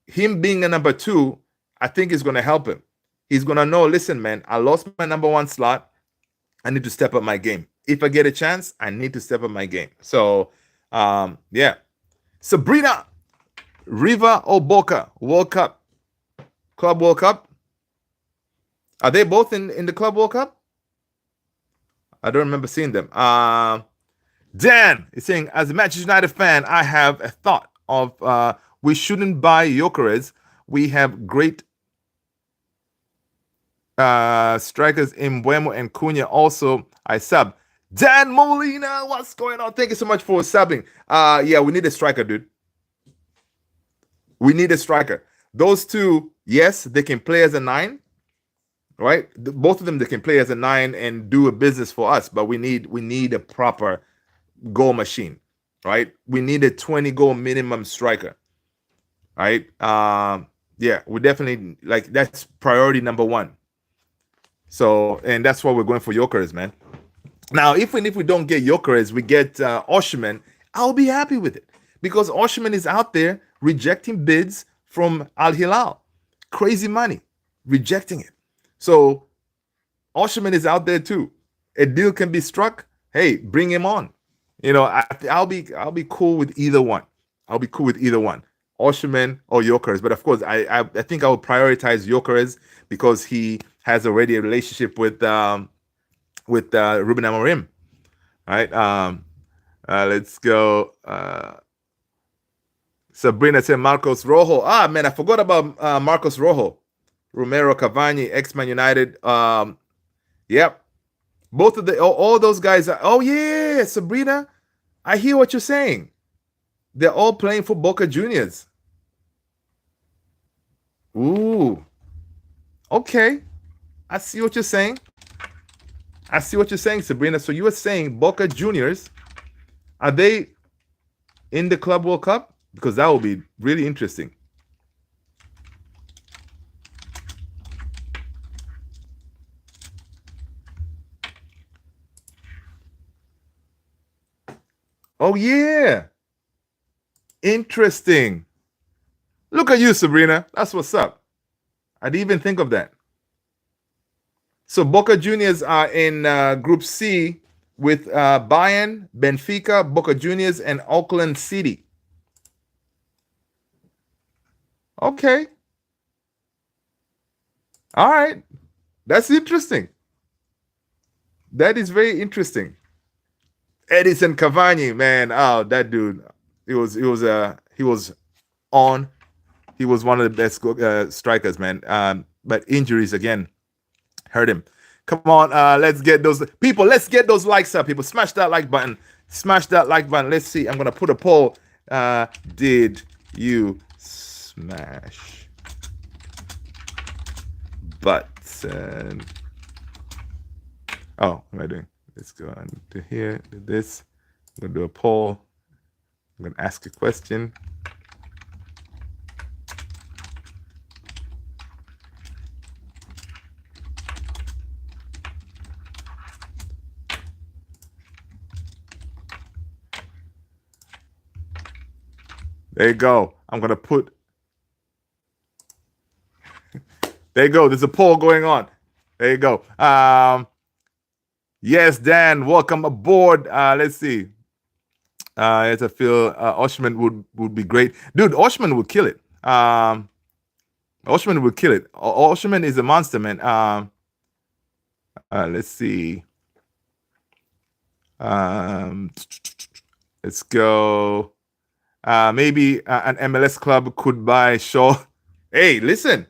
Him being a number two, I think is going to help him. He's going to know, listen, man, I lost my number one slot. I need to step up my game. If I get a chance, I need to step up my game. So, yeah. Sabrina, Riva or Boca, World Cup, Club World Cup. Are they both in the Club World Cup? I don't remember seeing them. Dan is saying, as a Manchester United fan, I have a thought of we shouldn't buy Gyökeres. We have great strikers in Mbeumo and Cunha. Also, I sub. Dan Molina, what's going on? Thank you so much for subbing. Yeah, we need a striker, dude. We need a striker. Those two, yes, they can play as a 9, right? Both of them, they can play as a 9 and do a business for us. But we need a proper goal machine, right? We need a 20-goal minimum striker, right? Yeah, we definitely that's priority number one. So, and that's why we're going for Gyökeres, man. Now, even if we don't get Gyökeres, we get Osimhen, I'll be happy with it because Osimhen is out there rejecting bids from Al Hilal, crazy money, rejecting it. So Osimhen is out there too. A deal can be struck. Hey, bring him on. I'll be cool with either one. Osimhen or Gyökeres. But of course, I think I will prioritize Gyökeres because he has already a relationship with Ruben Amorim. Right? Let's go. Sabrina said Marcos Rojo. Man, I forgot about Marcos Rojo. Romero Cavani, ex-Man United. Yep. Both of all those guys are. Oh, yeah, Sabrina. I hear what you're saying. They're all playing for Boca Juniors. Ooh, okay. I see what you're saying. I see what you're saying, Sabrina. So you were saying Boca Juniors, are they in the Club World Cup? Because that will be really interesting. Oh yeah, interesting. Look at you, Sabrina. That's what's up. I didn't even think of that. So Boca Juniors are in Group C with Bayern, Benfica, Boca Juniors, and Auckland City. Okay, all right. That's interesting. That is very interesting. Edison Cavani, man. Oh, that dude. He was on. He was one of the best strikers, man. But injuries again hurt him. Come on, let's get those people. Let's get those likes up, people. Smash that like button. Smash that like button. Let's see. I'm gonna put a poll. Did you smash button? Oh, what am I doing? Let's go on to here. Do this. I'm gonna do a poll. I'm gonna ask a question. There you go. I'm gonna put. There you go. There's a poll going on. There you go. Yes, Dan, welcome aboard. Let's see. Yes, I feel Oshman would be great, dude. Oshman would kill it. Oshman would kill it. Oshman is a monster, man. Let's see. Let's go. Maybe an MLS club could buy Shaw. Hey, listen.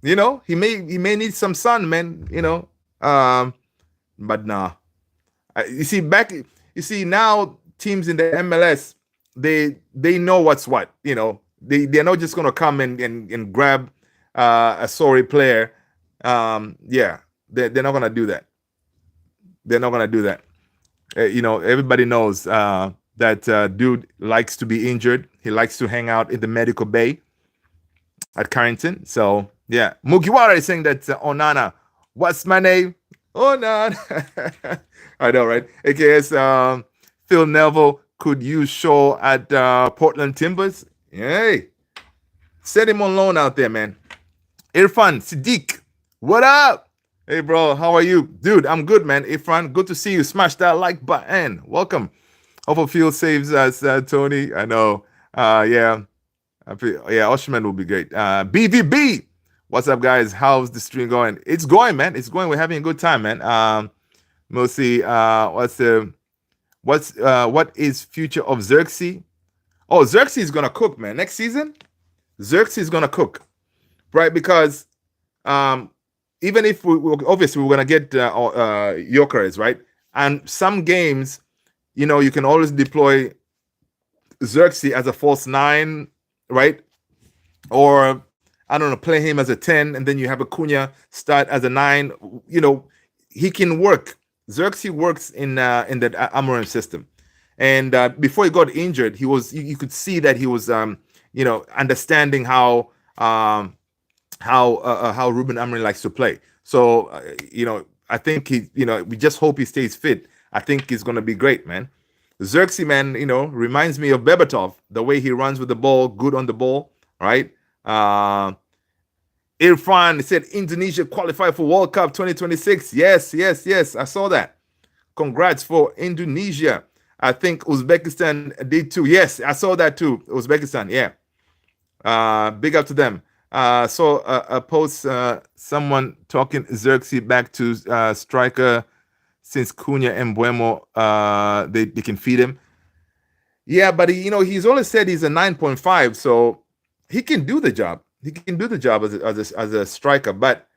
You know he may need some sun, man. You know. But nah. You see back. You see now teams in the MLS they know what's what. You know they're not just gonna come and grab a sorry player. Yeah, they're not gonna do that. They're not gonna do that. You know everybody knows that dude likes to be injured. He likes to hang out in the medical bay at Carrington. So yeah, Mugiwara is saying that Onana. What's my name? Onana. I know, right? AKS Phil Neville could use Shaw at Portland Timbers. Hey, set him on loan out there, man. Irfan Siddiq, what up? Hey, bro, how are you? Dude, I'm good, man. Irfan, good to see you. Smash that like button. Welcome. Hope Field saves us, Tony. I know. Yeah. Yeah, Oshman will be great. BVB. What's up, guys? How's the stream going? It's going, man. It's going. We're having a good time, man. Mostly, what is future of Xerxes? Oh, Xerxes is gonna cook, man. Next season, Xerxes is gonna cook, right? Because even if obviously we're gonna get Gyökeres, right? And some games, you know, you can always deploy Xerxes as a false nine, right? Or I don't know, play him as a 10, and then you have Acuna start as a 9. You know, he can work. Xerxes works in that Amorim system. And before he got injured, he was you could see that he was you know, understanding how Ruben Amorim likes to play. So you know, I think we just hope he stays fit. I think he's gonna be great, man. Xerxes, man, you know, reminds me of Bebatov, the way he runs with the ball, good on the ball, right? Irfan said Indonesia qualified for World Cup 2026. Yes, yes, yes. I saw that. Congrats for Indonesia. I think Uzbekistan did too. Yes, I saw that too. Uzbekistan, yeah. Big up to them. Saw a post, someone talking Xerxes back to striker since Cunha and Mbeumo, they can feed him. Yeah, but he's always said he's a 9.5, so he can do the job. He can do the job as a striker, but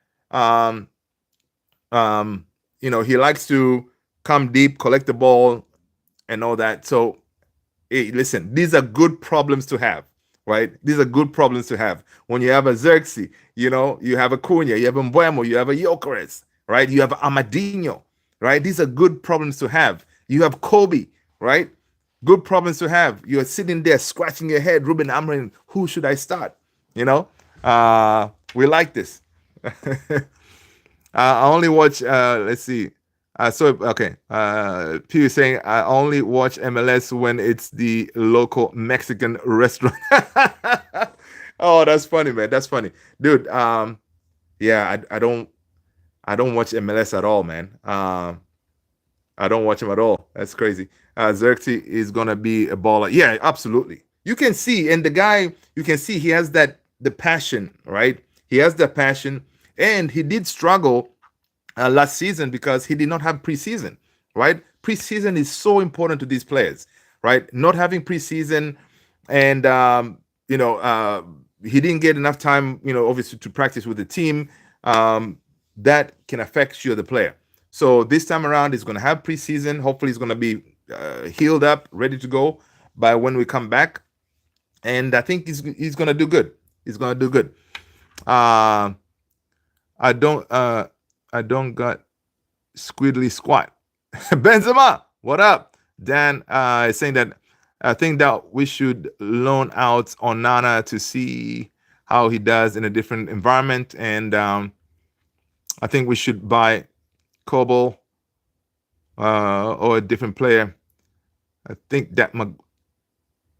he likes to come deep, collect the ball, and all that. So Hey, listen, these are good problems to have, right? These are good problems to have. When you have a Xerxes, you have a Cunha, you have a Mbeumo, you have a Gyökeres, right? You have Amadinho, right? These are good problems to have. You have Kobe, right? Good problems to have. You're sitting there scratching your head, Ruben Amorim, who should I start? You know, we like this. I only watch. Let's see. So okay. P is saying I only watch MLS when it's the local Mexican restaurant. Oh, that's funny, man. That's funny, dude. Yeah, I don't watch MLS at all, man. I don't watch him at all. That's crazy. Xerxes is gonna be a baller. Yeah, absolutely. You can see, and the guy, you can see he has the passion, right? He has the passion, and he did struggle last season because he did not have preseason, right? Preseason is so important to these players, right? Not having preseason, and he didn't get enough time, obviously to practice with the team. That can affect you, the player. So this time around, he's going to have preseason. Hopefully, he's going to be healed up, ready to go by when we come back. And I think he's going to do good. He's going to do good. I don't got squiddly squat. Benzema, what up? Dan is saying that I think that we should loan out Onana to see how he does in a different environment, and I think we should buy Kobo or a different player. I think that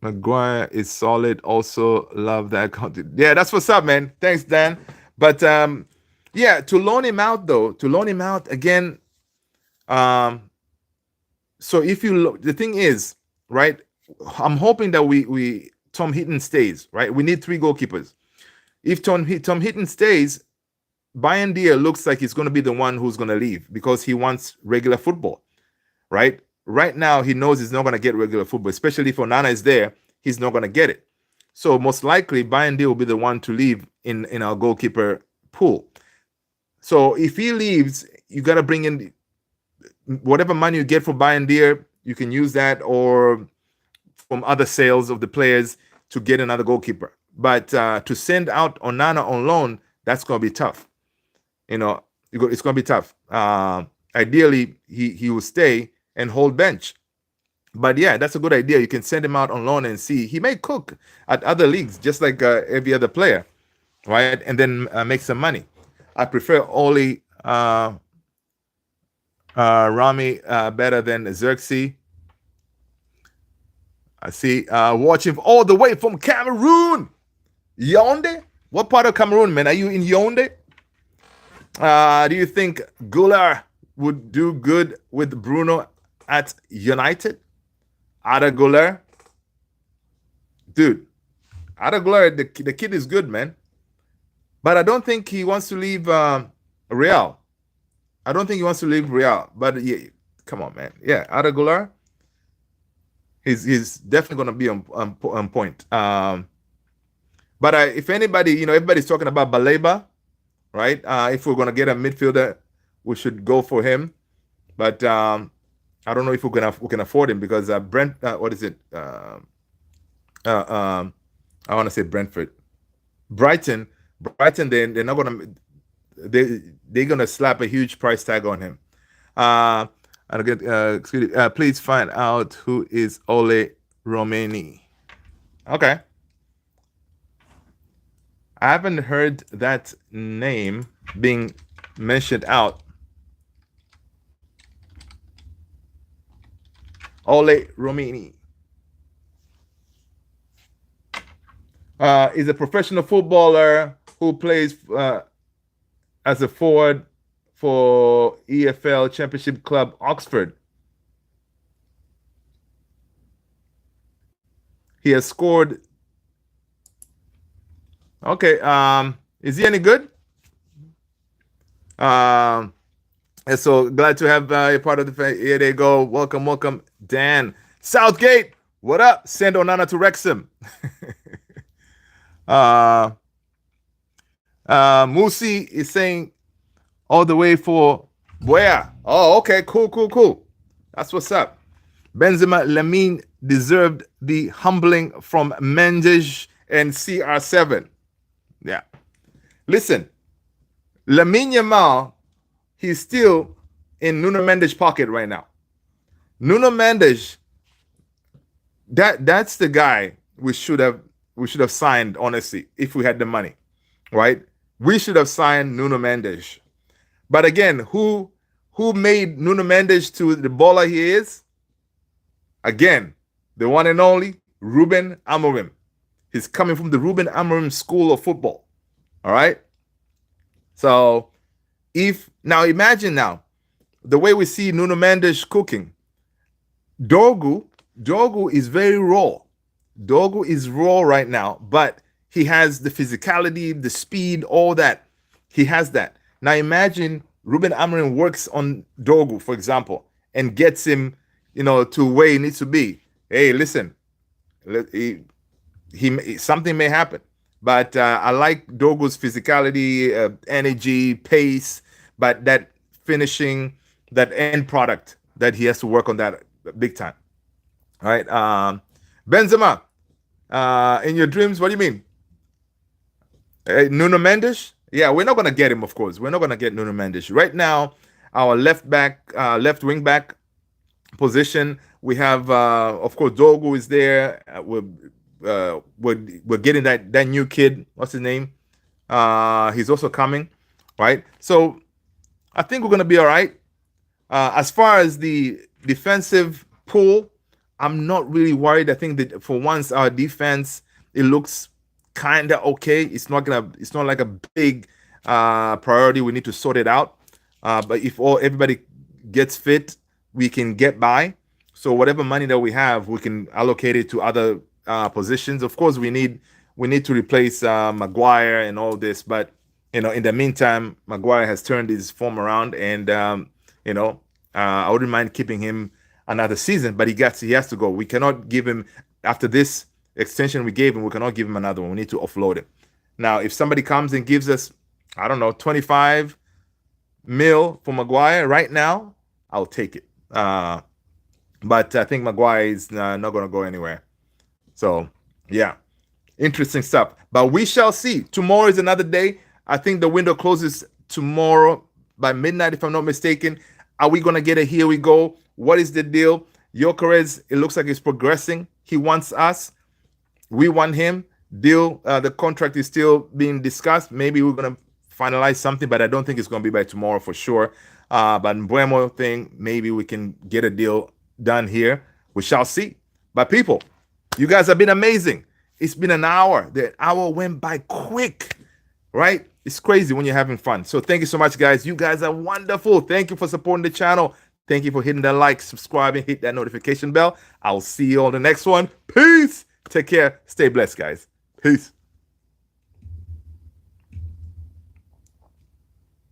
Maguire is solid. Also, love that content. Yeah, that's what's up, man. Thanks, Dan. But yeah, to loan him out again. So if you look, the thing is, right? I'm hoping that we Tom Heaton stays, right? We need 3 goalkeepers. If Tom Heaton stays, Bayern looks like he's going to be the one who's going to leave because he wants regular football, right? Right now, he knows he's not going to get regular football, especially if Onana is there, he's not going to get it. So most likely, Bayern will be the one to leave in our goalkeeper pool. So if he leaves, you got to bring in whatever money you get for Bayern, you can use that, or from other sales of the players to get another goalkeeper. But to send out Onana on loan, that's going to be tough. It's going to be tough. Ideally, he will stay and hold bench. But yeah, that's a good idea. You can send him out on loan and see. He may cook at other leagues, just like every other player, right? And then make some money. I prefer Oli Rami better than Xerxes. I see. Watching all the way from Cameroon. Yaoundé? What part of Cameroon, man? Are you in Yaoundé? Do you think Goulart would do good with Bruno at United? Ada Goulart? Dude, Ada Goulart, the kid is good, man. But I don't think he wants to leave Real. I don't think he wants to leave Real. But yeah, come on, man. Yeah, Ada Goulart, he's definitely going to be on point. But if anybody, everybody's talking about Baleba, right? If we're going to get a midfielder, we should go for him. But I don't know if we can afford him because Brent, what is it? I want to say Brentford, Brighton. They're not gonna they're gonna slap a huge price tag on him. And again, please find out who is Ole Romani. Okay. I haven't heard that name being mentioned out. Ole Romani is a professional footballer who plays as a forward for EFL Championship club Oxford. He has scored. Okay, is he any good? And so glad to have a part of the. Here they go. Welcome, Dan Southgate. What up? Send Onana to Wrexham. Musi is saying all the way for where? Oh, okay, cool. That's what's up. Benzema, Lamine deserved the humbling from Mendes and CR7. Yeah. Listen, Lamine Yamal, he's still in Nuno Mendes' pocket right now. Nuno Mendes, that's the guy we should have signed, honestly, if we had the money, right? We should have signed Nuno Mendes. But again, who made Nuno Mendes to the baller he is? Again, the one and only Ruben Amorim. He's coming from the Ruben Amorim School of Football. All right. So if now imagine now the way we see Nuno Mendes cooking. Dogu is very raw. Dogu is raw right now, but he has the physicality, the speed, all that. He has that. Now imagine Ruben Amorim works on Dogu, for example, and gets him, to where he needs to be. Hey, listen, something may happen, but I like Dogu's physicality, energy, pace, but that finishing, that end product that he has to work on that big time. All right, Benzema, in your dreams, what do you mean? Nuno Mendes? Yeah, we're not gonna get him. Of course, we're not gonna get Nuno Mendes right now. Our left wing back position, we have, of course, Dogu is there. We're getting that new kid. What's his name? He's also coming, right? So I think we're gonna be all right. As far as the defensive pool, I'm not really worried. I think that for once our defense, it looks kind of okay. It's not like a big priority. We need to sort it out. But if everybody gets fit, we can get by. So whatever money that we have, we can allocate it to other positions. Of course, we need to replace Maguire and all this. But in the meantime, Maguire has turned his form around, and I wouldn't mind keeping him another season. But he has to go. We cannot give him, after this extension we gave him, we cannot give him another one. We need to offload him. Now, if somebody comes and gives us, I don't know, 25 mil for Maguire right now, I'll take it. But I think Maguire is not going to go anywhere. So, yeah, interesting stuff. But we shall see. Tomorrow is another day. I think the window closes tomorrow by midnight, if I'm not mistaken. Are we going to get a here we go? What is the deal? Gyökeres, it looks like he's progressing. He wants us. We want him. The contract is still being discussed. Maybe we're going to finalize something, but I don't think it's going to be by tomorrow for sure. But Mbeumo thing, maybe we can get a deal done here. We shall see. But people, you guys have been amazing. It's been an hour. The hour went by quick, right? It's crazy when you're having fun. So thank you so much, guys. You guys are wonderful. Thank you for supporting the channel. Thank you for hitting that like, subscribing, hit that notification bell. I'll see you on the next one. Peace. Take care. Stay blessed, guys. Peace.